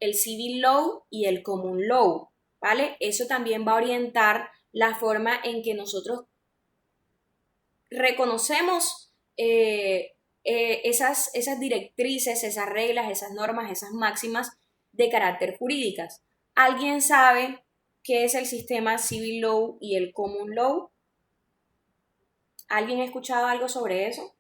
el civil law y el common law, ¿vale? Eso también va a orientar la forma en que nosotros reconocemos esas directrices, esas reglas, esas normas, esas máximas de carácter jurídicas. ¿Alguien sabe qué es el sistema civil law y el common law? ¿Alguien ha escuchado algo sobre eso?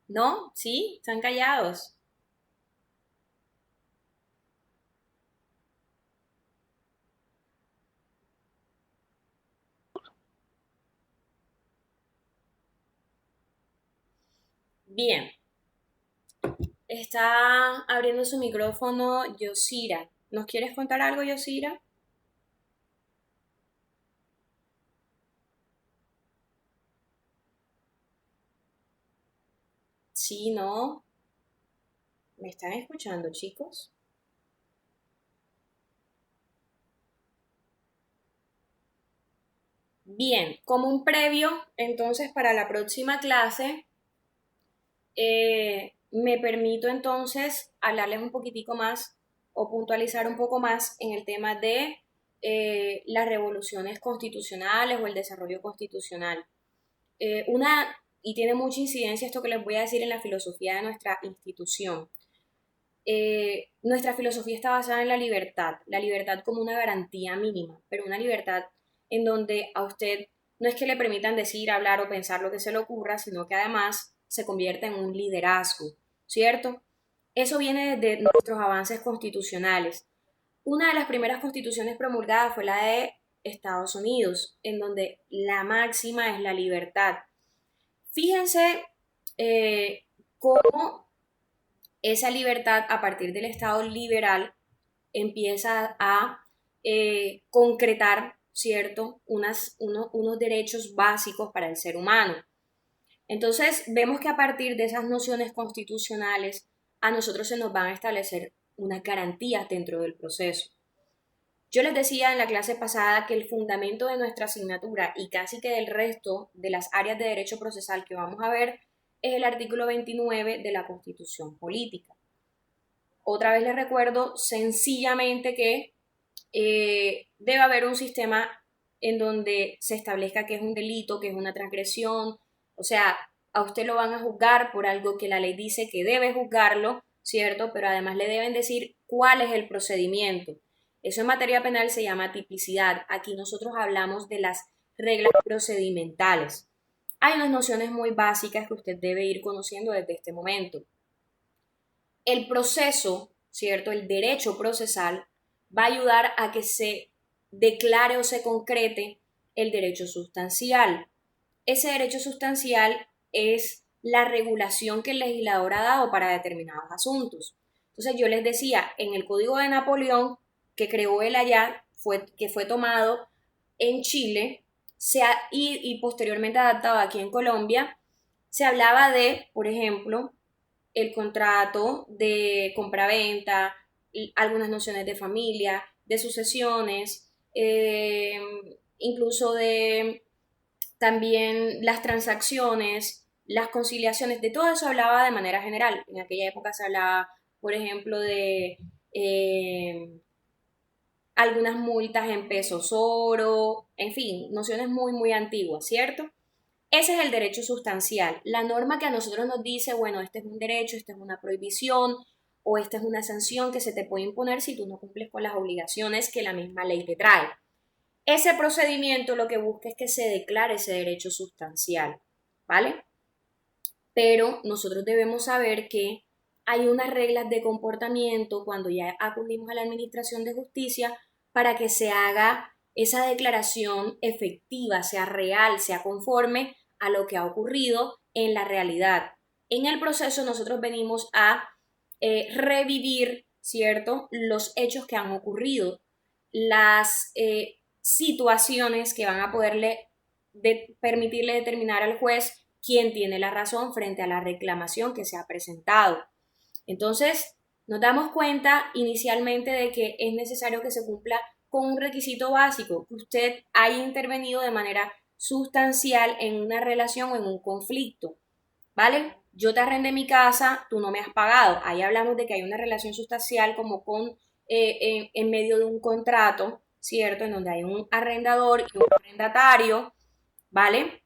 ¿No? ¿Sí? ¿Están callados? Bien. Está abriendo su micrófono Yosira. ¿Nos quieres contar algo, Yosira? Sí, no. ¿Me están escuchando, chicos? Bien, como un previo, entonces, para la próxima clase, me permito entonces hablarles un poquitico más o puntualizar un poco más en el tema de las revoluciones constitucionales o el desarrollo constitucional. Y tiene mucha incidencia esto que les voy a decir en la filosofía de nuestra institución. Nuestra filosofía está basada en la libertad como una garantía mínima, pero una libertad en donde a usted no es que le permitan decir, hablar o pensar lo que se le ocurra, sino que además se convierta en un liderazgo, ¿cierto? Eso viene de nuestros avances constitucionales. Una de las primeras constituciones promulgadas fue la de Estados Unidos, en donde la máxima es la libertad. Fíjense cómo esa libertad a partir del Estado liberal empieza a concretar, ¿cierto?, unos derechos básicos para el ser humano. Entonces, vemos que a partir de esas nociones constitucionales, a nosotros se nos van a establecer unas garantías dentro del proceso. Yo les decía en la clase pasada que el fundamento de nuestra asignatura y casi que del resto de las áreas de derecho procesal que vamos a ver es el artículo 29 de la Constitución Política. Otra vez les recuerdo sencillamente que debe haber un sistema en donde se establezca que es un delito, que es una transgresión, o sea, a usted lo van a juzgar por algo que la ley dice que debe juzgarlo, ¿cierto? Pero además le deben decir cuál es el procedimiento. Eso en materia penal se llama tipicidad. Aquí nosotros hablamos de las reglas procedimentales. Hay unas nociones muy básicas que usted debe ir conociendo desde este momento. El proceso, ¿cierto? El derecho procesal va a ayudar a que se declare o se concrete el derecho sustancial. Ese derecho sustancial es la regulación que el legislador ha dado para determinados asuntos. Entonces yo les decía, en el Código de Napoleón, que creó él allá, que fue tomado en Chile y posteriormente adaptado aquí en Colombia, se hablaba de, por ejemplo, el contrato de compraventa, algunas nociones de familia, de sucesiones, incluso de también las transacciones, las conciliaciones, de todo eso hablaba de manera general. En aquella época se hablaba, por ejemplo, de algunas multas en pesos oro, en fin, nociones muy, muy antiguas, ¿cierto? Ese es el derecho sustancial, la norma que a nosotros nos dice, bueno, este es un derecho, esta es una prohibición o esta es una sanción que se te puede imponer si tú no cumples con las obligaciones que la misma ley te trae. Ese procedimiento lo que busca es que se declare ese derecho sustancial, ¿vale? Pero nosotros debemos saber que hay unas reglas de comportamiento cuando ya acudimos a la administración de justicia para que se haga esa declaración efectiva, sea real, sea conforme a lo que ha ocurrido en la realidad. En el proceso nosotros venimos a revivir, ¿cierto?, los hechos que han ocurrido, las situaciones que van a permitirle determinar al juez quién tiene la razón frente a la reclamación que se ha presentado. Entonces, nos damos cuenta inicialmente de que es necesario que se cumpla con un requisito básico, que usted haya intervenido de manera sustancial en una relación o en un conflicto, ¿vale? Yo te arrendé mi casa, tú no me has pagado. Ahí hablamos de que hay una relación sustancial como en medio de un contrato, ¿cierto? En donde hay un arrendador y un arrendatario, ¿vale?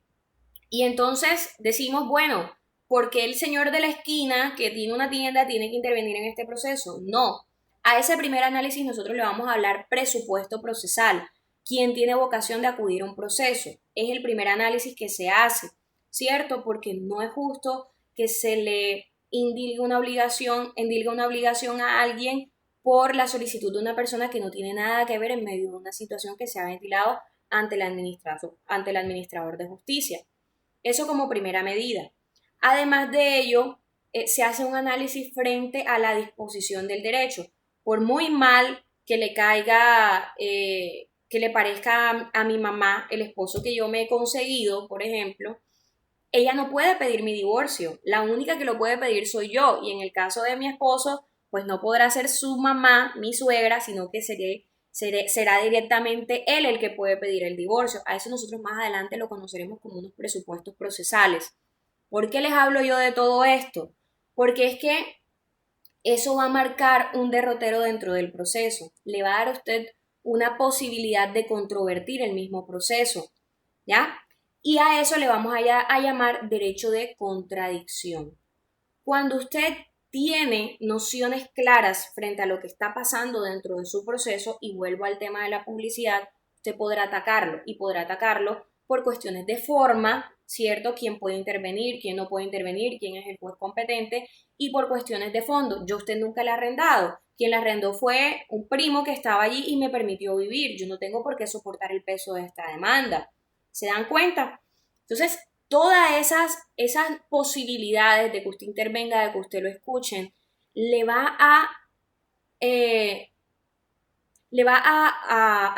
Y entonces decimos, bueno, ¿por qué el señor de la esquina que tiene una tienda tiene que intervenir en este proceso? No. A ese primer análisis nosotros le vamos a hablar presupuesto procesal. ¿Quién tiene vocación de acudir a un proceso? Es el primer análisis que se hace, ¿cierto? Porque no es justo que se le endilgue una obligación a alguien por la solicitud de una persona que no tiene nada que ver en medio de una situación que se ha ventilado ante el administrador de justicia. Eso como primera medida. Además de ello, se hace un análisis frente a la disposición del derecho. Por muy mal que le caiga, que le parezca a mi mamá, el esposo que yo me he conseguido, por ejemplo, ella no puede pedir mi divorcio. La única que lo puede pedir soy yo. Y en el caso de mi esposo, pues no podrá ser su mamá, mi suegra, sino que será directamente él el que puede pedir el divorcio. A eso nosotros más adelante lo conoceremos como unos presupuestos procesales. ¿Por qué les hablo yo de todo esto? Porque es que eso va a marcar un derrotero dentro del proceso. Le va a dar a usted una posibilidad de controvertir el mismo proceso, ¿ya? Y a eso le vamos a llamar derecho de contradicción. Cuando usted tiene nociones claras frente a lo que está pasando dentro de su proceso, y vuelvo al tema de la publicidad, usted podrá atacarlo y podrá atacarlo por cuestiones de forma, ¿cierto? ¿Quién puede intervenir? ¿Quién no puede intervenir? ¿Quién es el juez competente? Y por cuestiones de fondo. Yo a usted nunca le he arrendado. Quien la arrendó fue un primo que estaba allí y me permitió vivir. Yo no tengo por qué soportar el peso de esta demanda. ¿Se dan cuenta? Entonces, todas esas posibilidades de que usted intervenga, de que usted lo escuchen, le va a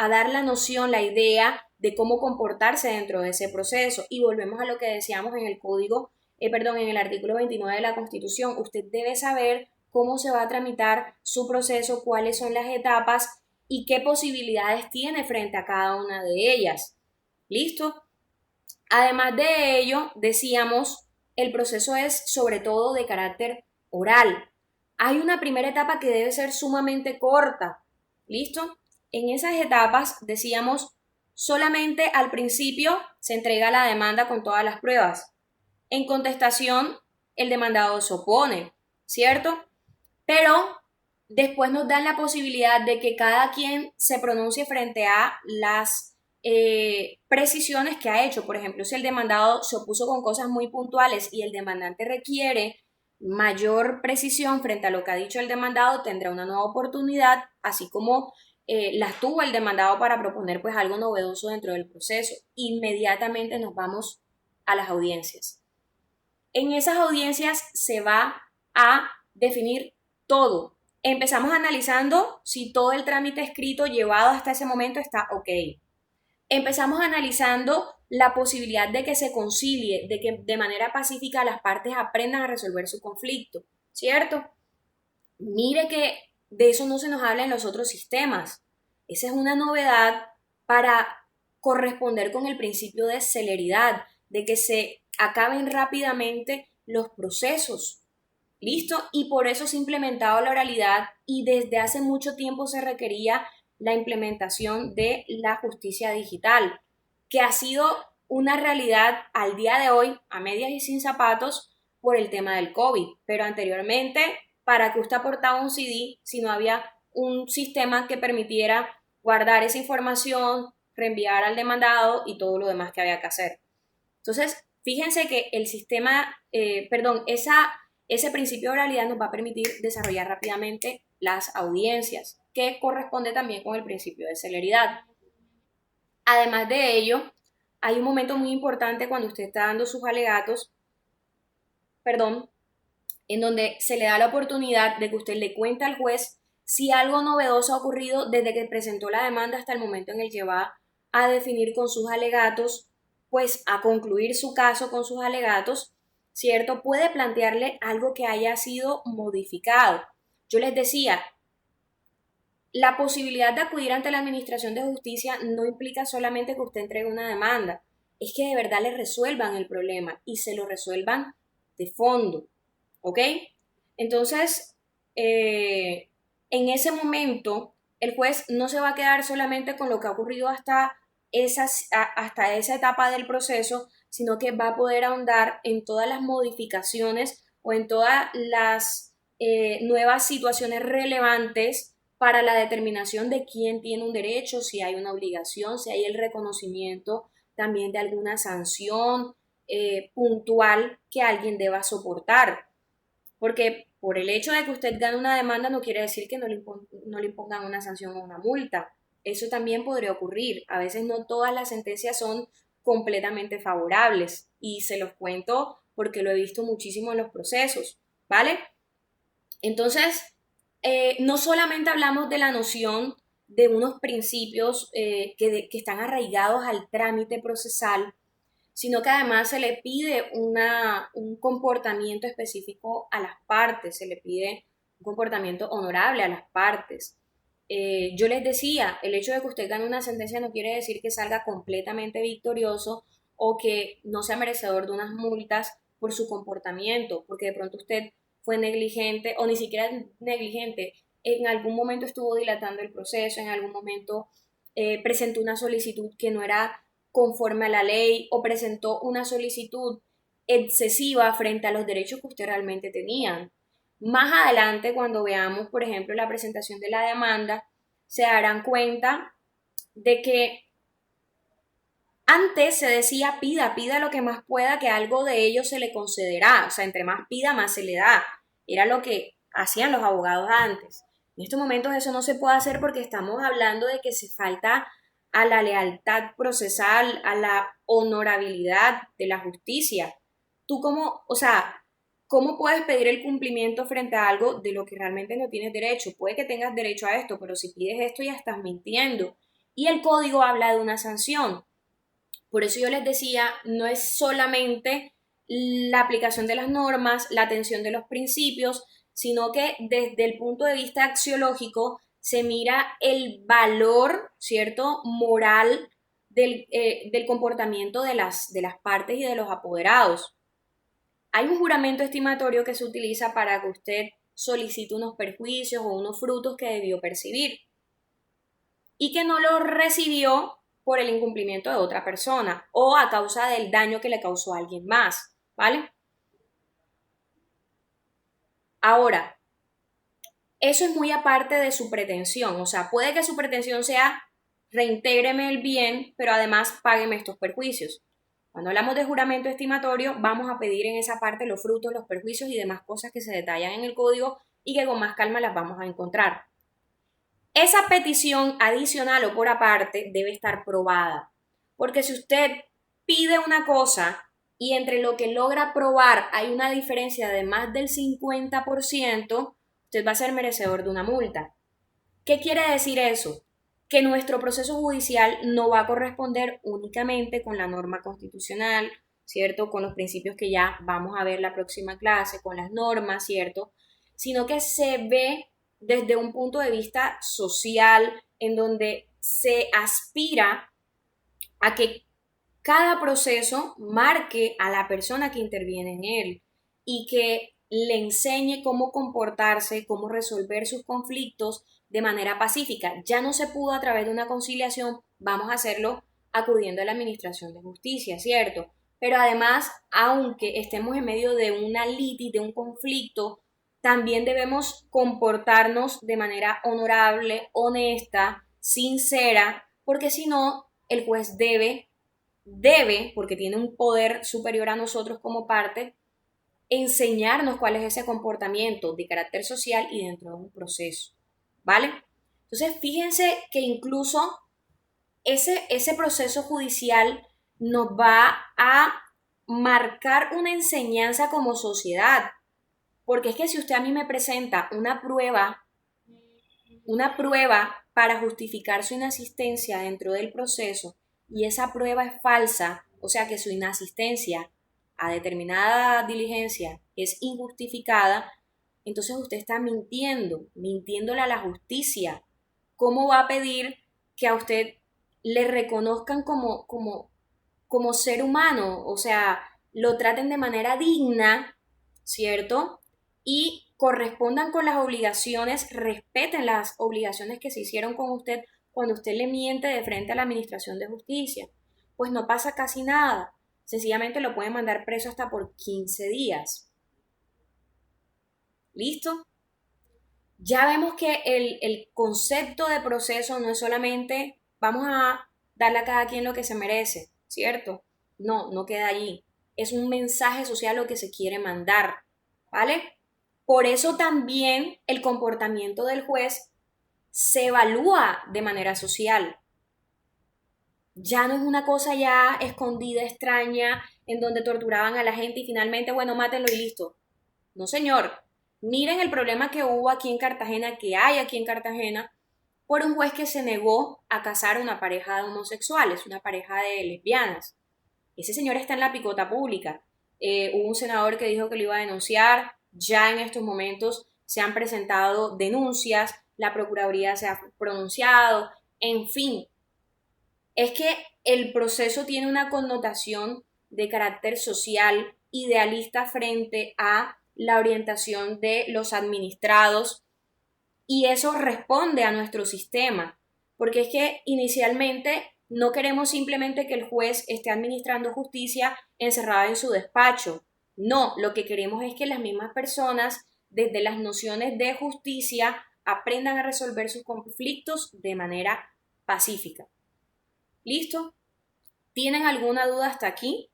dar la noción, la idea de cómo comportarse dentro de ese proceso. Y volvemos a lo que decíamos en en el artículo 29 de la Constitución. Usted debe saber cómo se va a tramitar su proceso, cuáles son las etapas y qué posibilidades tiene frente a cada una de ellas. ¿Listo? Además de ello, decíamos, el proceso es sobre todo de carácter oral. Hay una primera etapa que debe ser sumamente corta. ¿Listo? En esas etapas, decíamos, solamente al principio se entrega la demanda con todas las pruebas. En contestación, el demandado se opone, ¿cierto? Pero después nos dan la posibilidad de que cada quien se pronuncie frente a las precisiones que ha hecho. Por ejemplo, si el demandado se opuso con cosas muy puntuales y el demandante requiere mayor precisión frente a lo que ha dicho el demandado, tendrá una nueva oportunidad, así como las tuvo el demandado para proponer pues algo novedoso dentro del proceso. Inmediatamente nos vamos a las audiencias. En esas audiencias se va a definir todo. Empezamos analizando si todo el trámite escrito llevado hasta ese momento está ok. Empezamos analizando la posibilidad de que se concilie, de que de manera pacífica las partes aprendan a resolver su conflicto, ¿cierto? Mire que de eso no se nos habla en los otros sistemas. Esa es una novedad para corresponder con el principio de celeridad, de que se acaben rápidamente los procesos. ¿Listo? Y por eso se ha implementado la oralidad y desde hace mucho tiempo se requería la implementación de la justicia digital, que ha sido una realidad al día de hoy, a medias y sin zapatos, por el tema del COVID. Pero anteriormente, ¿para qué usted aportaba un CD si no había un sistema que permitiera guardar esa información, reenviar al demandado y todo lo demás que había que hacer? Entonces, fíjense que el sistema, ese principio de oralidad nos va a permitir desarrollar rápidamente las audiencias, que corresponde también con el principio de celeridad. Además de ello, hay un momento muy importante cuando usted está dando sus alegatos, en donde se le da la oportunidad de que usted le cuente al juez si algo novedoso ha ocurrido desde que presentó la demanda hasta el momento en el que va a definir con sus alegatos, pues a concluir su caso con sus alegatos, ¿cierto? Puede plantearle algo que haya sido modificado. Yo les decía, la posibilidad de acudir ante la Administración de Justicia no implica solamente que usted entregue una demanda, es que de verdad le resuelvan el problema y se lo resuelvan de fondo, ¿ok? Entonces, en ese momento, el juez no se va a quedar solamente con lo que ha ocurrido hasta esa etapa del proceso, sino que va a poder ahondar en todas las modificaciones o en todas las nuevas situaciones relevantes para la determinación de quién tiene un derecho, si hay una obligación, si hay el reconocimiento también de alguna sanción puntual que alguien deba soportar. Porque por el hecho de que usted gane una demanda no quiere decir que no le impongan una sanción o una multa. Eso también podría ocurrir. A veces no todas las sentencias son completamente favorables y se los cuento porque lo he visto muchísimo en los procesos, ¿vale? Entonces, no solamente hablamos de la noción de unos principios que están arraigados al trámite procesal, sino que además se le pide un comportamiento específico a las partes, se le pide un comportamiento honorable a las partes. Yo les decía, el hecho de que usted gane una sentencia no quiere decir que salga completamente victorioso o que no sea merecedor de unas multas por su comportamiento, porque de pronto usted fue negligente o ni siquiera negligente, en algún momento estuvo dilatando el proceso, en algún momento presentó una solicitud que no era conforme a la ley o presentó una solicitud excesiva frente a los derechos que usted realmente tenía. Más adelante, cuando veamos, por ejemplo, la presentación de la demanda, se darán cuenta de que antes se decía pida lo que más pueda, que algo de ello se le concederá. O sea, entre más pida, más se le da. Era lo que hacían los abogados antes. En estos momentos eso no se puede hacer porque estamos hablando de que se falta a la lealtad procesal, a la honorabilidad de la justicia. Tú ¿cómo puedes pedir el cumplimiento frente a algo de lo que realmente no tienes derecho? Puede que tengas derecho a esto, pero si pides esto ya estás mintiendo. Y el código habla de una sanción. Por eso yo les decía, no es solamente la aplicación de las normas, la atención de los principios, sino que desde el punto de vista axiológico se mira el valor, ¿cierto?, moral del comportamiento de las partes y de los apoderados. Hay un juramento estimatorio que se utiliza para que usted solicite unos perjuicios o unos frutos que debió percibir y que no lo recibió por el incumplimiento de otra persona o a causa del daño que le causó a alguien más, ¿vale? Ahora, eso es muy aparte de su pretensión, o sea, puede que su pretensión sea reintégreme el bien, pero además págueme estos perjuicios. Cuando hablamos de juramento estimatorio, vamos a pedir en esa parte los frutos, los perjuicios y demás cosas que se detallan en el código y que con más calma las vamos a encontrar. Esa petición adicional o por aparte debe estar probada, porque si usted pide una cosa y entre lo que logra probar hay una diferencia de más del 50%, usted va a ser merecedor de una multa. ¿Qué quiere decir eso? Que nuestro proceso judicial no va a corresponder únicamente con la norma constitucional, ¿cierto? Con los principios que ya vamos a ver la próxima clase, con las normas, ¿cierto? Sino que se ve desde un punto de vista social en donde se aspira a que cada proceso marque a la persona que interviene en él y que le enseñe cómo comportarse, cómo resolver sus conflictos de manera pacífica. Ya no se pudo a través de una conciliación, vamos a hacerlo acudiendo a la Administración de Justicia, ¿cierto? Pero además, aunque estemos en medio de una litis, de un conflicto, también debemos comportarnos de manera honorable, honesta, sincera, porque si no, el juez debe, porque tiene un poder superior a nosotros como parte, enseñarnos cuál es ese comportamiento de carácter social y dentro de un proceso, ¿vale? Entonces, fíjense que incluso ese proceso judicial nos va a marcar una enseñanza como sociedad. Porque es que si usted a mí me presenta una prueba para justificar su inasistencia dentro del proceso y esa prueba es falsa, o sea que su inasistencia a determinada diligencia es injustificada, entonces usted está mintiéndole a la justicia. ¿Cómo va a pedir que a usted le reconozcan como ser humano? O sea, lo traten de manera digna, ¿cierto? Y correspondan con las obligaciones, respeten las obligaciones que se hicieron con usted cuando usted le miente de frente a la Administración de Justicia. Pues no pasa casi nada. Sencillamente lo pueden mandar preso hasta por 15 días. ¿Listo? Ya vemos que el concepto de proceso no es solamente vamos a darle a cada quien lo que se merece, ¿cierto? No queda allí. Es un mensaje social lo que se quiere mandar, ¿vale? Por eso también el comportamiento del juez se evalúa de manera social. Ya no es una cosa ya escondida, extraña, en donde torturaban a la gente y finalmente, bueno, mátenlo y listo. No, señor. Miren el problema que hubo aquí en Cartagena, que hay aquí en Cartagena, por un juez que se negó a casar a una pareja de homosexuales, una pareja de lesbianas. Ese señor está en la picota pública. Hubo un senador que dijo que lo iba a denunciar. Ya en estos momentos se han presentado denuncias, la Procuraduría se ha pronunciado, en fin. Es que el proceso tiene una connotación de carácter social, idealista frente a la orientación de los administrados y eso responde a nuestro sistema, porque es que inicialmente no queremos simplemente que el juez esté administrando justicia encerrado en su despacho. No, lo que queremos es que las mismas personas, desde las nociones de justicia, aprendan a resolver sus conflictos de manera pacífica. ¿Listo? ¿Tienen alguna duda hasta aquí?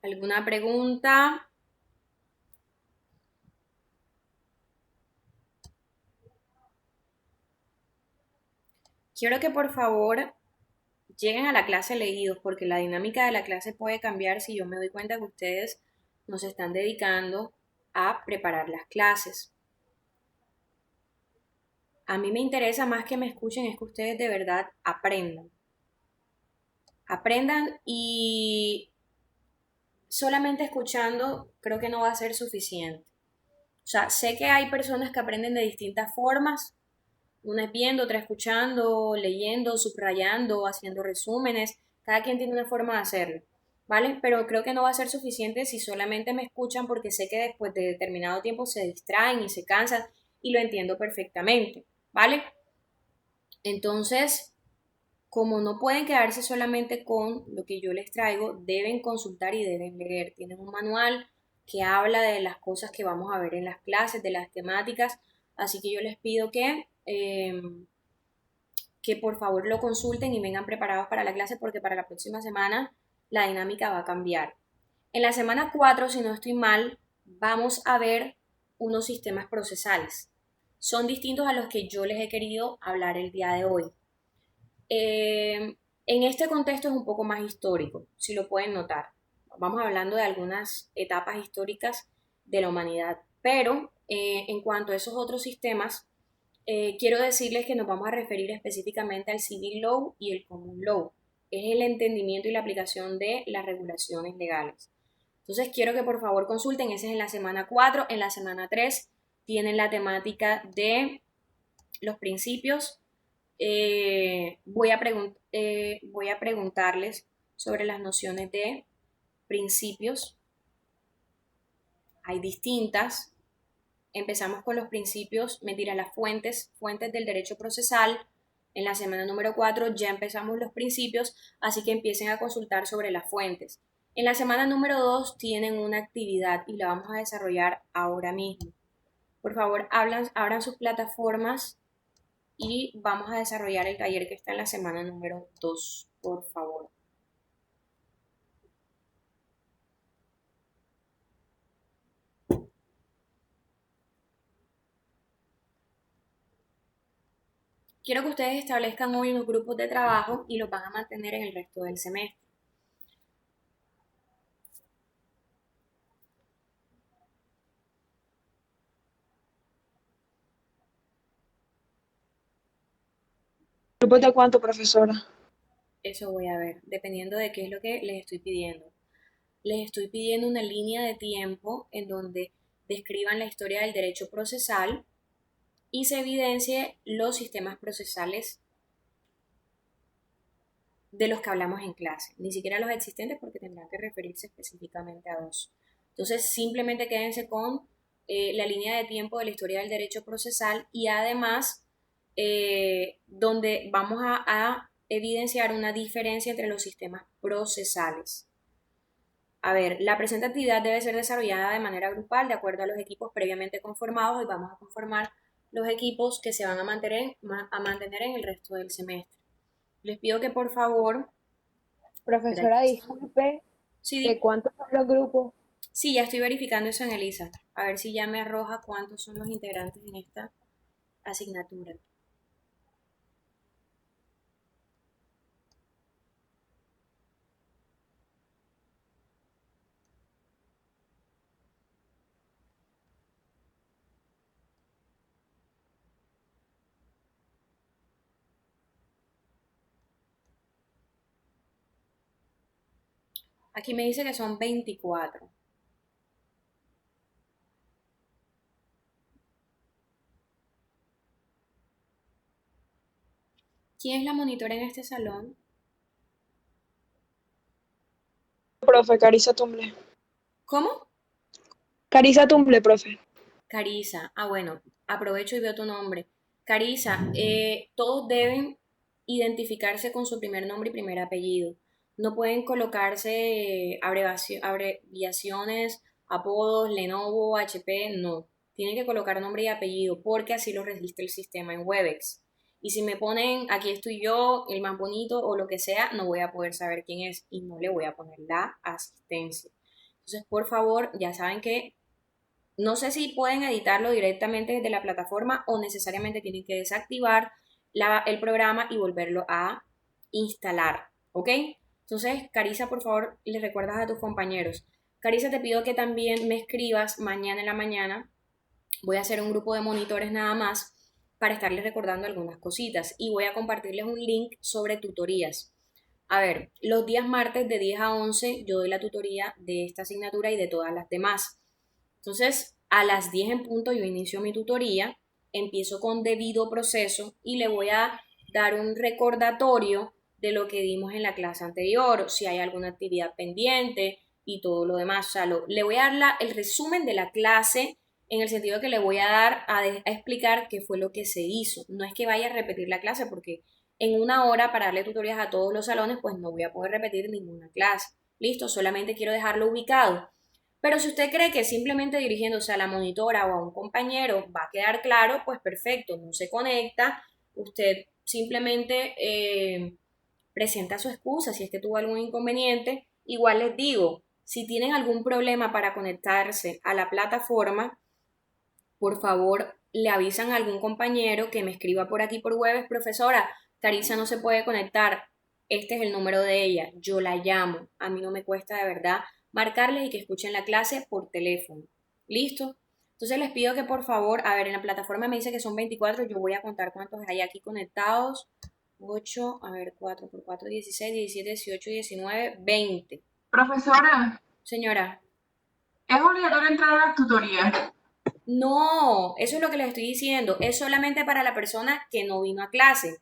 ¿Alguna pregunta? Quiero que por favor lleguen a la clase leídos, porque la dinámica de la clase puede cambiar si yo me doy cuenta que ustedes nos están dedicando a preparar las clases. A mí me interesa más que me escuchen, es que ustedes de verdad aprendan. Aprendan y solamente escuchando creo que no va a ser suficiente. O sea, sé que hay personas que aprenden de distintas formas, una es viendo, otra escuchando, leyendo, subrayando, haciendo resúmenes. Cada quien tiene una forma de hacerlo, ¿vale? Pero creo que no va a ser suficiente si solamente me escuchan porque sé que después de determinado tiempo se distraen y se cansan y lo entiendo perfectamente, ¿vale? Entonces, como no pueden quedarse solamente con lo que yo les traigo, deben consultar y deben leer. Tienen un manual que habla de las cosas que vamos a ver en las clases, de las temáticas, así que yo les pido que por favor lo consulten y vengan preparados para la clase porque para la próxima semana la dinámica va a cambiar. En la semana 4, si no estoy mal, vamos a ver unos sistemas procesales. Son distintos a los que yo les he querido hablar el día de hoy. En este contexto es un poco más histórico, si lo pueden notar. Vamos hablando de algunas etapas históricas de la humanidad, pero en cuanto a esos otros sistemas, quiero decirles que nos vamos a referir específicamente al Civil Law y el Common Law. Es el entendimiento y la aplicación de las regulaciones legales. Entonces quiero que por favor consulten, ese es en la semana 4. En la semana 3 tienen la temática de los principios. Voy a preguntarles sobre las nociones de principios. Hay distintas. Empezamos con los principios, las fuentes del derecho procesal. En la semana número 4 ya empezamos los principios, así que empiecen a consultar sobre las fuentes. En la semana número 2 tienen una actividad y la vamos a desarrollar ahora mismo. Por favor, abran sus plataformas y vamos a desarrollar el taller que está en la semana número 2, por favor. Quiero que ustedes establezcan hoy unos grupos de trabajo y los van a mantener en el resto del semestre. ¿Grupos de cuánto, profesora? Eso voy a ver, dependiendo de qué es lo que les estoy pidiendo. Les estoy pidiendo una línea de tiempo en donde describan la historia del derecho procesal y se evidencie los sistemas procesales de los que hablamos en clase, ni siquiera los existentes porque tendrán que referirse específicamente a dos. Entonces, simplemente quédense con la línea de tiempo de la historia del derecho procesal y además donde vamos a evidenciar una diferencia entre los sistemas procesales. A ver, la presente actividad debe ser desarrollada de manera grupal de acuerdo a los equipos previamente conformados y vamos a conformar los equipos que se van a mantener en el resto del semestre. Les pido que por favor... Profesora, disculpe, Sí, ¿de cuántos son los grupos? sí, ya estoy verificando eso en Elisa. A ver si ya me arroja cuántos son los integrantes en esta asignatura. Aquí me dice que son 24. ¿Quién es la monitora en este salón? Profe, Carisa Tumble. ¿Cómo? Carisa Tumble, profe. Carisa. Ah, bueno, aprovecho y veo tu nombre. Carisa, todos deben identificarse con su primer nombre y primer apellido. No pueden colocarse abreviaciones, apodos, Lenovo, HP, no. Tienen que colocar nombre y apellido porque así lo registra el sistema en Webex. Y si me ponen aquí estoy yo, el más bonito o lo que sea, no voy a poder saber quién es y no le voy a poner la asistencia. Entonces, por favor, ya saben que no sé si pueden editarlo directamente desde la plataforma o necesariamente tienen que desactivar el programa y volverlo a instalar, ¿ok? Entonces, Carisa, por favor, les recuerdas a tus compañeros. Carisa, te pido que también me escribas mañana en la mañana. Voy a hacer un grupo de monitores nada más para estarles recordando algunas cositas y voy a compartirles un link sobre tutorías. A ver, los días martes de 10 a 11 yo doy la tutoría de esta asignatura y de todas las demás. Entonces, a las 10 en punto yo inicio mi tutoría, empiezo con debido proceso y le voy a dar un recordatorio de lo que dimos en la clase anterior, si hay alguna actividad pendiente y todo lo demás. O sea, le voy a dar el resumen de la clase en el sentido que le voy a dar a explicar qué fue lo que se hizo. No es que vaya a repetir la clase porque en una hora para darle tutorías a todos los salones, pues no voy a poder repetir ninguna clase. Listo, solamente quiero dejarlo ubicado. Pero si usted cree que simplemente dirigiéndose a la monitora o a un compañero va a quedar claro, pues perfecto, no se conecta, usted simplemente presenta su excusa si es que tuvo algún inconveniente. Igual les digo, si tienen algún problema para conectarse a la plataforma, por favor le avisan a algún compañero que me escriba por aquí por Webex, profesora, Carissa no se puede conectar, este es el número de ella, yo la llamo, a mí no me cuesta de verdad marcarles y que escuchen la clase por teléfono. ¿Listo? Entonces les pido que por favor, a ver, en la plataforma me dice que son 24, yo voy a contar cuántos hay aquí conectados. 8, a ver, 4 por 4, 16, 17, 18, 19, 20. Profesora, Señora, ¿es obligatorio entrar a las tutorías? no, eso es lo que les estoy diciendo. Es solamente para la persona que no vino a clase.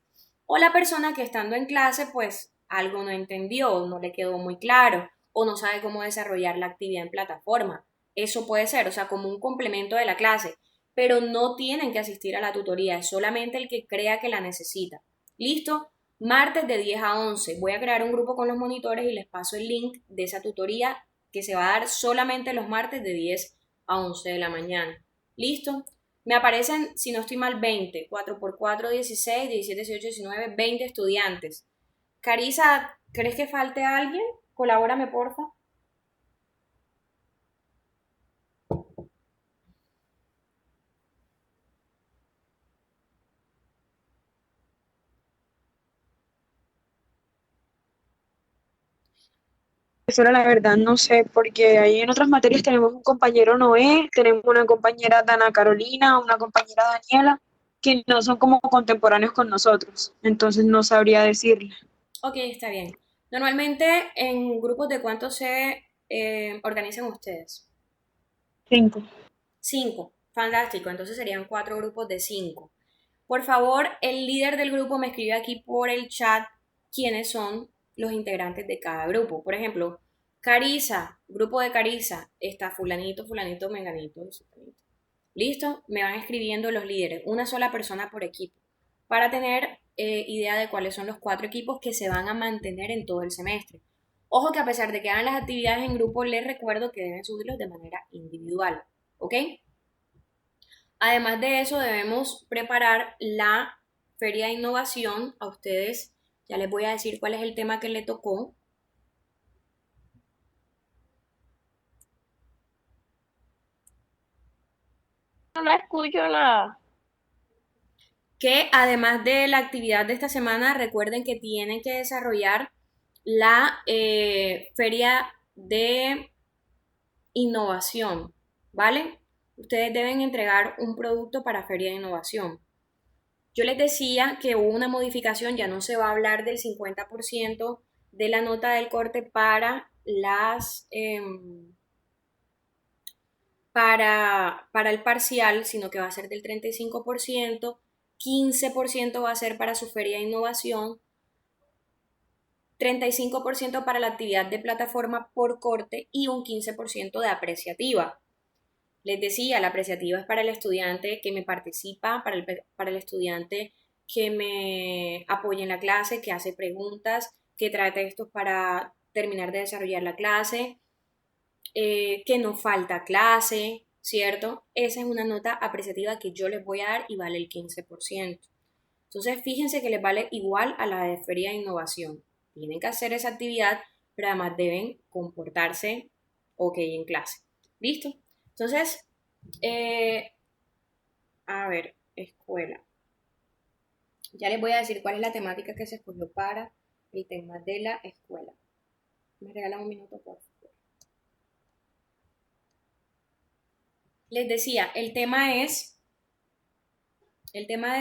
O la persona que estando en clase, pues algo no entendió, no le quedó muy claro, o no sabe cómo desarrollar la actividad en plataforma. Eso puede ser, o sea, como un complemento de la clase. Pero no tienen que asistir a la tutoría, es solamente el que crea que la necesita. ¿Listo? Martes de 10 a 11. Voy a crear un grupo con los monitores y les paso el link de esa tutoría que se va a dar solamente los martes de 10 a 11 de la mañana. ¿Listo? Me aparecen, si no estoy mal, 20. 4 por 4, 16, 17, 18, 19, 20 estudiantes. Carisa, ¿crees que falte alguien? Colabórame, porfa. Profesora, la verdad no sé, porque ahí en otras materias tenemos un compañero Noé, tenemos una compañera Dana Carolina, una compañera Daniela, que no son como contemporáneos con nosotros, entonces no sabría decirle. Ok, está bien. Normalmente, ¿en grupos de cuántos se organizan ustedes? 5. 5. Fantástico. Entonces serían 4 grupos de 5. Por favor, el líder del grupo me escribe aquí por el chat quiénes son los integrantes de cada grupo. Por ejemplo, Carisa, grupo de Carisa, está fulanito, fulanito, menganito, sutanito. ¿Listo? Me van escribiendo los líderes, una sola persona por equipo, para tener idea de cuáles son los 4 equipos que se van a mantener en todo el semestre. Ojo que a pesar de que hagan las actividades en grupo, les recuerdo que deben subirlos de manera individual. ¿Ok? Además de eso, debemos preparar la feria de innovación. A ustedes ya les voy a decir cuál es el tema que le tocó. No la escucho nada. Que además de la actividad de esta semana, recuerden que tienen que desarrollar la feria de innovación, ¿vale? Ustedes deben entregar un producto para feria de innovación. Yo les decía que hubo una modificación, ya no se va a hablar del 50% de la nota del corte para para el parcial, sino que va a ser del 35%, 15% va a ser para su feria de innovación, 35% para la actividad de plataforma por corte y un 15% de apreciativa. Les decía, la apreciativa es para el estudiante que me participa, para el estudiante que me apoya en la clase, que hace preguntas, que trae textos para terminar de desarrollar la clase, que no falta clase, ¿cierto? Esa es una nota apreciativa que yo les voy a dar y vale el 15%. Entonces, fíjense que les vale igual a la de feria de innovación. Tienen que hacer esa actividad, pero además deben comportarse ok en clase. ¿Listo? Entonces, eh, a ver, escuela. Ya les voy a decir cuál es la temática que se escogió para el tema de la escuela. Me regalan un minuto, por favor. Les decía, el tema de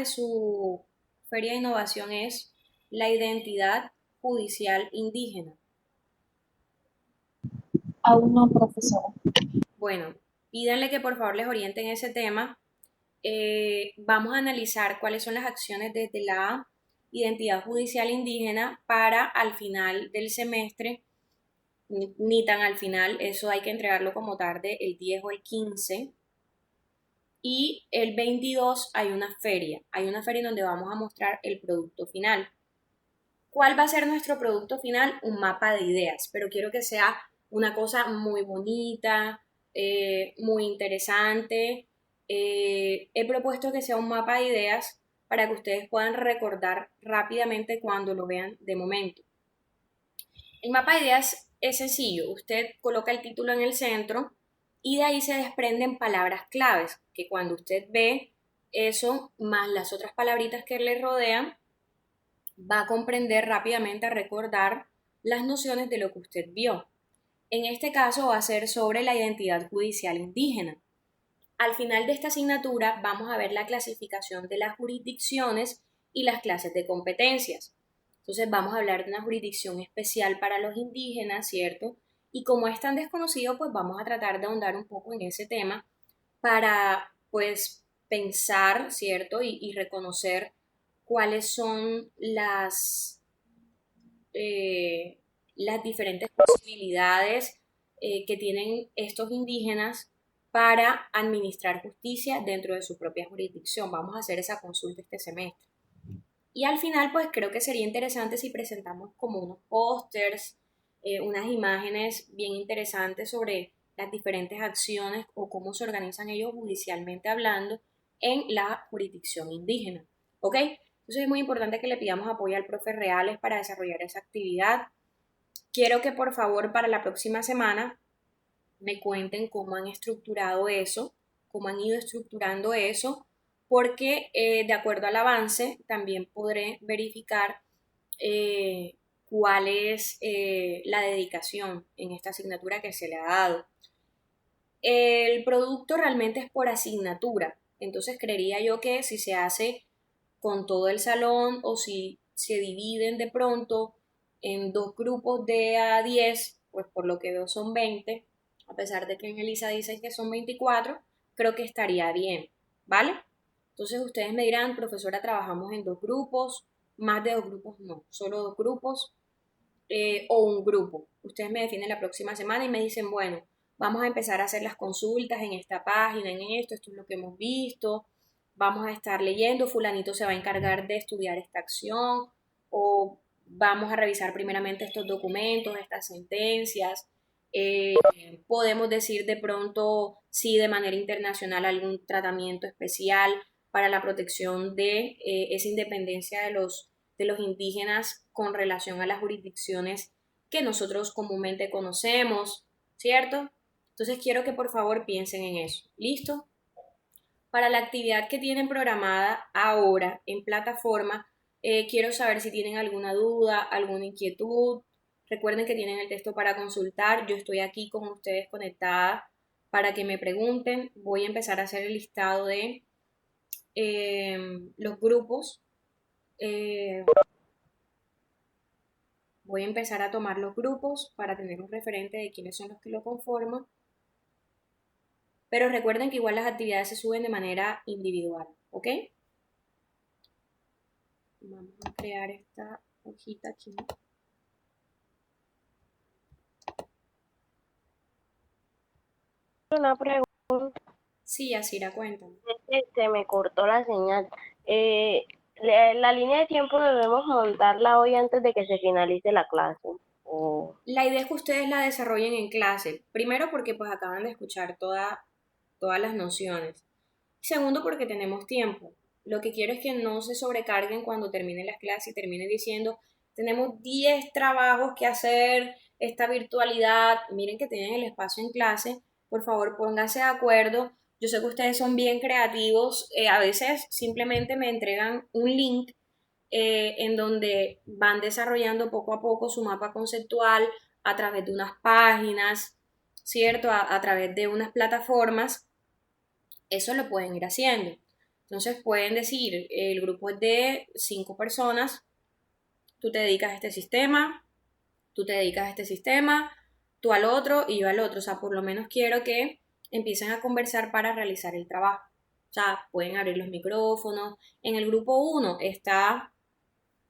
su feria de innovación es la identidad judicial indígena. Aún no, profesora. Bueno, pídanle que por favor les orienten ese tema. Vamos a analizar cuáles son las acciones desde la identidad judicial indígena para al final del semestre, ni tan al final, eso hay que entregarlo como tarde, el 10 o el 15. Y el 22 hay una feria en donde vamos a mostrar el producto final. ¿Cuál va a ser nuestro producto final? Un mapa de ideas, pero quiero que sea una cosa muy bonita, muy interesante. He propuesto que sea un mapa de ideas para que ustedes puedan recordar rápidamente cuando lo vean de momento. El mapa de ideas es sencillo, usted coloca el título en el centro y de ahí se desprenden palabras claves, que cuando usted ve eso más las otras palabritas que le rodean, va a comprender rápidamente, a recordar las nociones de lo que usted vio. En este caso va a ser sobre la identidad judicial indígena. Al final de esta asignatura vamos a ver la clasificación de las jurisdicciones y las clases de competencias. Entonces vamos a hablar de una jurisdicción especial para los indígenas, ¿cierto? Y como es tan desconocido, pues vamos a tratar de ahondar un poco en ese tema para, pues, pensar, ¿cierto? Y reconocer cuáles son las diferentes posibilidades que tienen estos indígenas para administrar justicia dentro de su propia jurisdicción. Vamos a hacer esa consulta este semestre. Y al final, pues creo que sería interesante si presentamos como unos pósters, unas imágenes bien interesantes sobre las diferentes acciones o cómo se organizan ellos judicialmente hablando en la jurisdicción indígena. ¿Ok? Entonces es muy importante que le pidamos apoyo al profe Reales para desarrollar esa actividad. Quiero que por favor para la próxima semana me cuenten cómo han estructurado eso, cómo han ido estructurando eso, porque de acuerdo al avance también podré verificar cuál es la dedicación en esta asignatura que se le ha dado. El producto realmente es por asignatura, entonces creería yo que si se hace con todo el salón o si se dividen de pronto en dos grupos de a 10, pues por lo que veo son 20, a pesar de que en Elisa dice que son 24, creo que estaría bien, ¿vale? Entonces ustedes me dirán, profesora, trabajamos en dos grupos, más de dos grupos no, solo dos grupos o un grupo. Ustedes me definen la próxima semana y me dicen, bueno, vamos a empezar a hacer las consultas en esta página, en esto es lo que hemos visto, vamos a estar leyendo, fulanito se va a encargar de estudiar esta acción o vamos a revisar primeramente estos documentos, estas sentencias. Podemos decir de pronto si de manera internacional algún tratamiento especial para la protección de esa independencia de los indígenas con relación a las jurisdicciones que nosotros comúnmente conocemos, ¿cierto? Entonces quiero que por favor piensen en eso. ¿Listo? Para la actividad que tienen programada ahora en plataforma, quiero saber si tienen alguna duda, alguna inquietud. Recuerden que tienen el texto para consultar. Yo estoy aquí con ustedes conectada para que me pregunten. Voy a empezar a hacer el listado de los grupos. Voy a empezar a tomar los grupos para tener un referente de quiénes son los que lo conforman. Pero recuerden que igual las actividades se suben de manera individual, ¿ok? Vamos a crear esta hojita aquí. Una pregunta, Sí, Asira, cuéntame. se me cortó la señal. Eh, la línea de tiempo debemos montarla hoy antes de que se finalice la clase. O La idea es que ustedes la desarrollen en clase. Primero porque pues acaban de escuchar todas las nociones. Segundo porque tenemos tiempo. Lo que quiero es que no se sobrecarguen cuando terminen las clases y terminen diciendo, tenemos 10 trabajos que hacer, esta virtualidad. Miren que tienen el espacio en clase. Por favor, pónganse de acuerdo. Yo sé que ustedes son bien creativos. A veces simplemente me entregan un link en donde van desarrollando poco a poco su mapa conceptual a través de unas páginas, ¿cierto? A través de unas plataformas. Eso lo pueden ir haciendo. Entonces pueden decir, el grupo es de 5 personas, tú te dedicas a este sistema, tú te dedicas a este sistema, tú al otro y yo al otro. O sea, por lo menos quiero que empiecen a conversar para realizar el trabajo. O sea, pueden abrir los micrófonos. En el grupo 1 está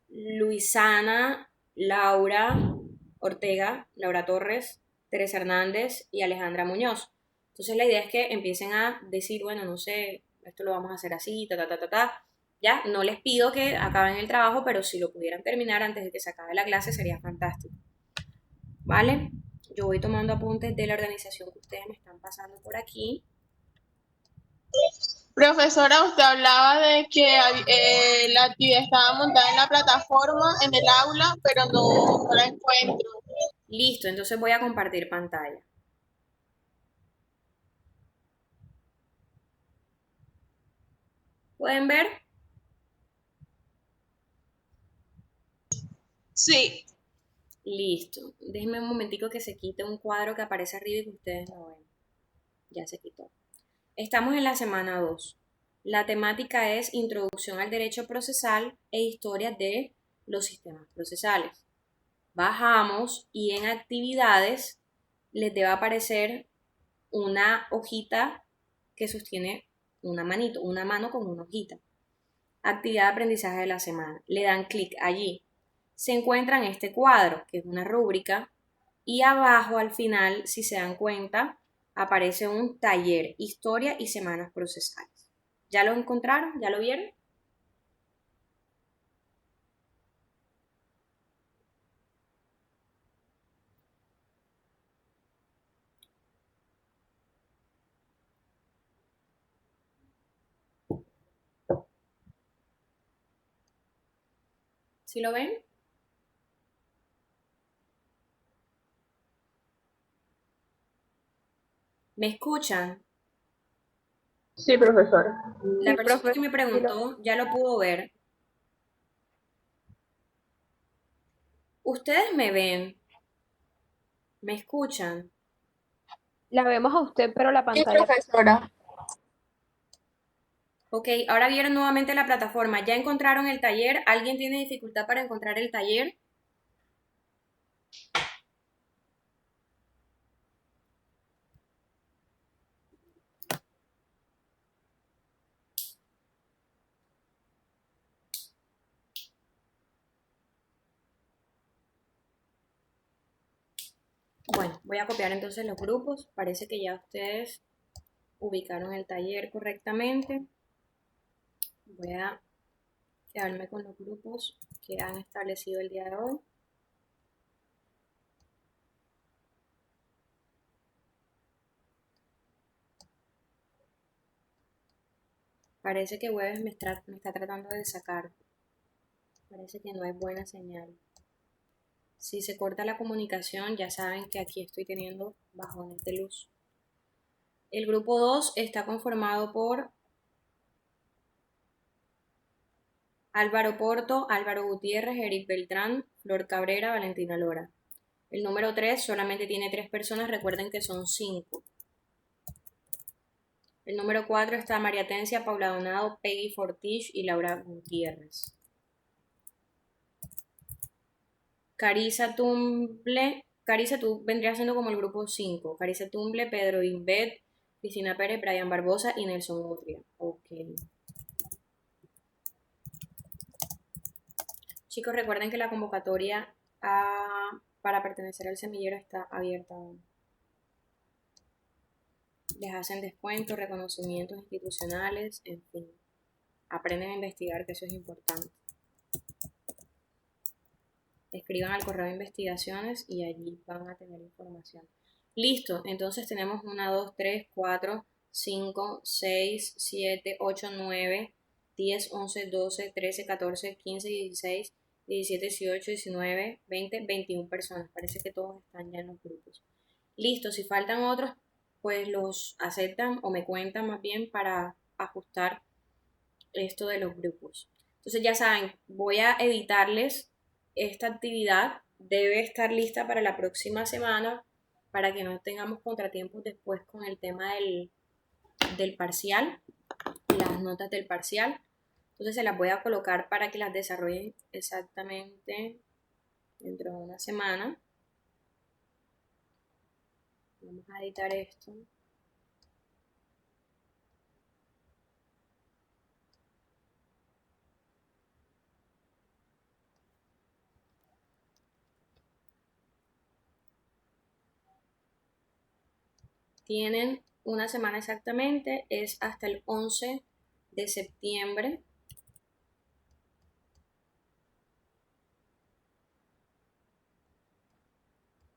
Luisana, Laura Ortega, Laura Torres, Teresa Hernández y Alejandra Muñoz. Entonces la idea es que empiecen a decir, bueno, no sé, esto lo vamos a hacer así, ta, ta, ta, ta, ta. Ya, no les pido que acaben el trabajo, pero si lo pudieran terminar antes de que se acabe la clase sería fantástico. ¿Vale? Yo voy tomando apuntes de la organización que ustedes me están pasando por aquí. Profesora, usted hablaba de que la actividad estaba montada en la plataforma, en el aula, pero no la encuentro. Listo, entonces voy a compartir pantalla. ¿Pueden ver? Sí. Listo. Déjenme un momentico que se quite un cuadro que aparece arriba y que ustedes lo ven. Ya se quitó. Estamos en la semana 2. La temática es Introducción al Derecho Procesal e Historia de los Sistemas Procesales. Bajamos y en Actividades les debe aparecer una hojita que sostiene una mano con una hojita. Actividad de aprendizaje de la semana. Le dan clic allí. Se encuentran este cuadro, que es una rúbrica, y abajo al final, si se dan cuenta, aparece un taller, historia y semanas procesales. ¿Ya lo encontraron? ¿Ya lo vieron? ¿Sí lo ven? ¿Me escuchan? Sí, profesora. La Sí, persona profe. que me preguntó ya lo pudo ver. ¿Ustedes me ven? ¿Me escuchan? La vemos a usted, pero la Sí, pantalla. profesora. Ok, ahora vieron nuevamente la plataforma. ¿Ya encontraron el taller? ¿Alguien tiene dificultad para encontrar el taller? Bueno, voy a copiar entonces los grupos. Parece que ya ustedes ubicaron el taller correctamente. Voy a quedarme con los grupos que han establecido el día de hoy. Parece que Webes me está tratando de sacar. Parece que no es buena señal. Si se corta la comunicación, ya saben que aquí estoy teniendo bajones de luz. El grupo 2 está conformado por Álvaro Porto, Álvaro Gutiérrez, Eric Beltrán, Flor Cabrera, Valentina Lora. El número 3 solamente tiene 3 personas, recuerden que son 5. El número 4 está María Tencia, Paula Donado, Peggy Fortich y Laura Gutiérrez. Carissa Tumble, Carissa, tú vendrías siendo como el grupo 5. Carissa Tumble, Pedro Invet, Cristina Pérez, Brian Barbosa y Nelson Utria. Ok. Chicos, recuerden que la convocatoria para pertenecer al semillero está abierta aún. Les hacen descuentos, reconocimientos institucionales, en fin. Aprenden a investigar, que eso es importante. Escriban al correo de investigaciones y allí van a tener información. Listo, entonces tenemos 1, 2, 3, 4, 5, 6, 7, 8, 9, 10, 11, 12, 13, 14, 15, 16, 17, 18, 19, 20, 21 personas. Parece que todos están ya en los grupos. Listo, si faltan otros, pues los aceptan o me cuentan más bien para ajustar esto de los grupos. Entonces ya saben, voy a editarles esta actividad. Debe estar lista para la próxima semana para que no tengamos contratiempos después con el tema del parcial, las notas del parcial. Entonces se las voy a colocar para que las desarrollen exactamente dentro de una semana. Vamos a editar esto. Tienen una semana exactamente, es hasta el 11 de septiembre.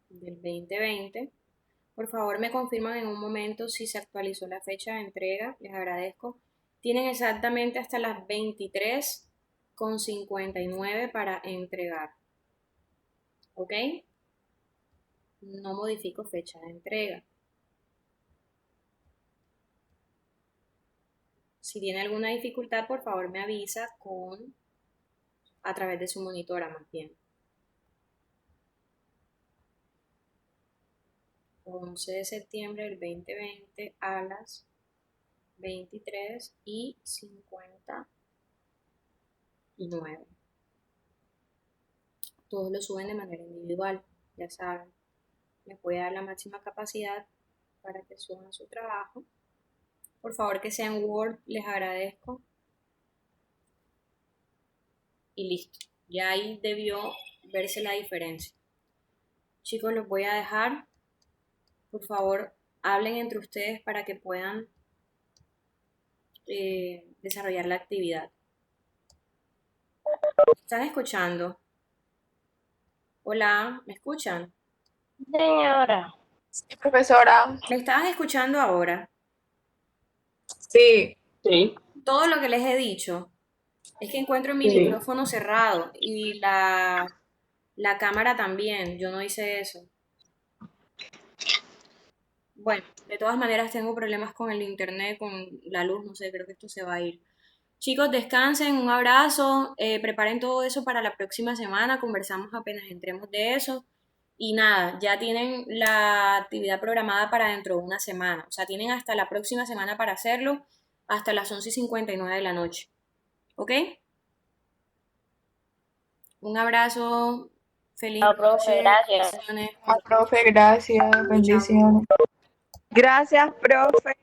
Del 2020. Por favor, me confirman en un momento si se actualizó la fecha de entrega. Les agradezco. Tienen exactamente hasta las 23:59 para entregar. ¿Ok? No modifico fecha de entrega. Si tiene alguna dificultad, por favor me avisa a través de su monitora más bien. 11 de septiembre del 2020 a las 23:59. Todos lo suben de manera individual, ya saben. Les voy a dar la máxima capacidad para que suban su trabajo. Por favor que sea en Word, les agradezco. Y listo. Ya ahí debió verse la diferencia. Chicos, los voy a dejar. Por favor, hablen entre ustedes para que puedan desarrollar la actividad. ¿Están escuchando? Hola, ¿me escuchan? Señora. Sí, profesora. ¿Me estaban escuchando ahora? Sí. Sí. Todo lo que les he dicho. Es que encuentro mi Sí. micrófono cerrado y la cámara también. Yo no hice eso. Bueno, de todas maneras tengo problemas con el internet, con la luz, no sé, creo que esto se va a ir. Chicos, descansen, un abrazo, preparen todo eso para la próxima semana, conversamos apenas entremos de eso. Y nada, ya tienen la actividad programada para dentro de una semana. O sea, tienen hasta la próxima semana para hacerlo, hasta las 11:59 de la noche. ¿Ok? Un abrazo, feliz Chao, profe, noche, gracias. bendiciones. Profe, gracias, bendiciones. Gracias, profe.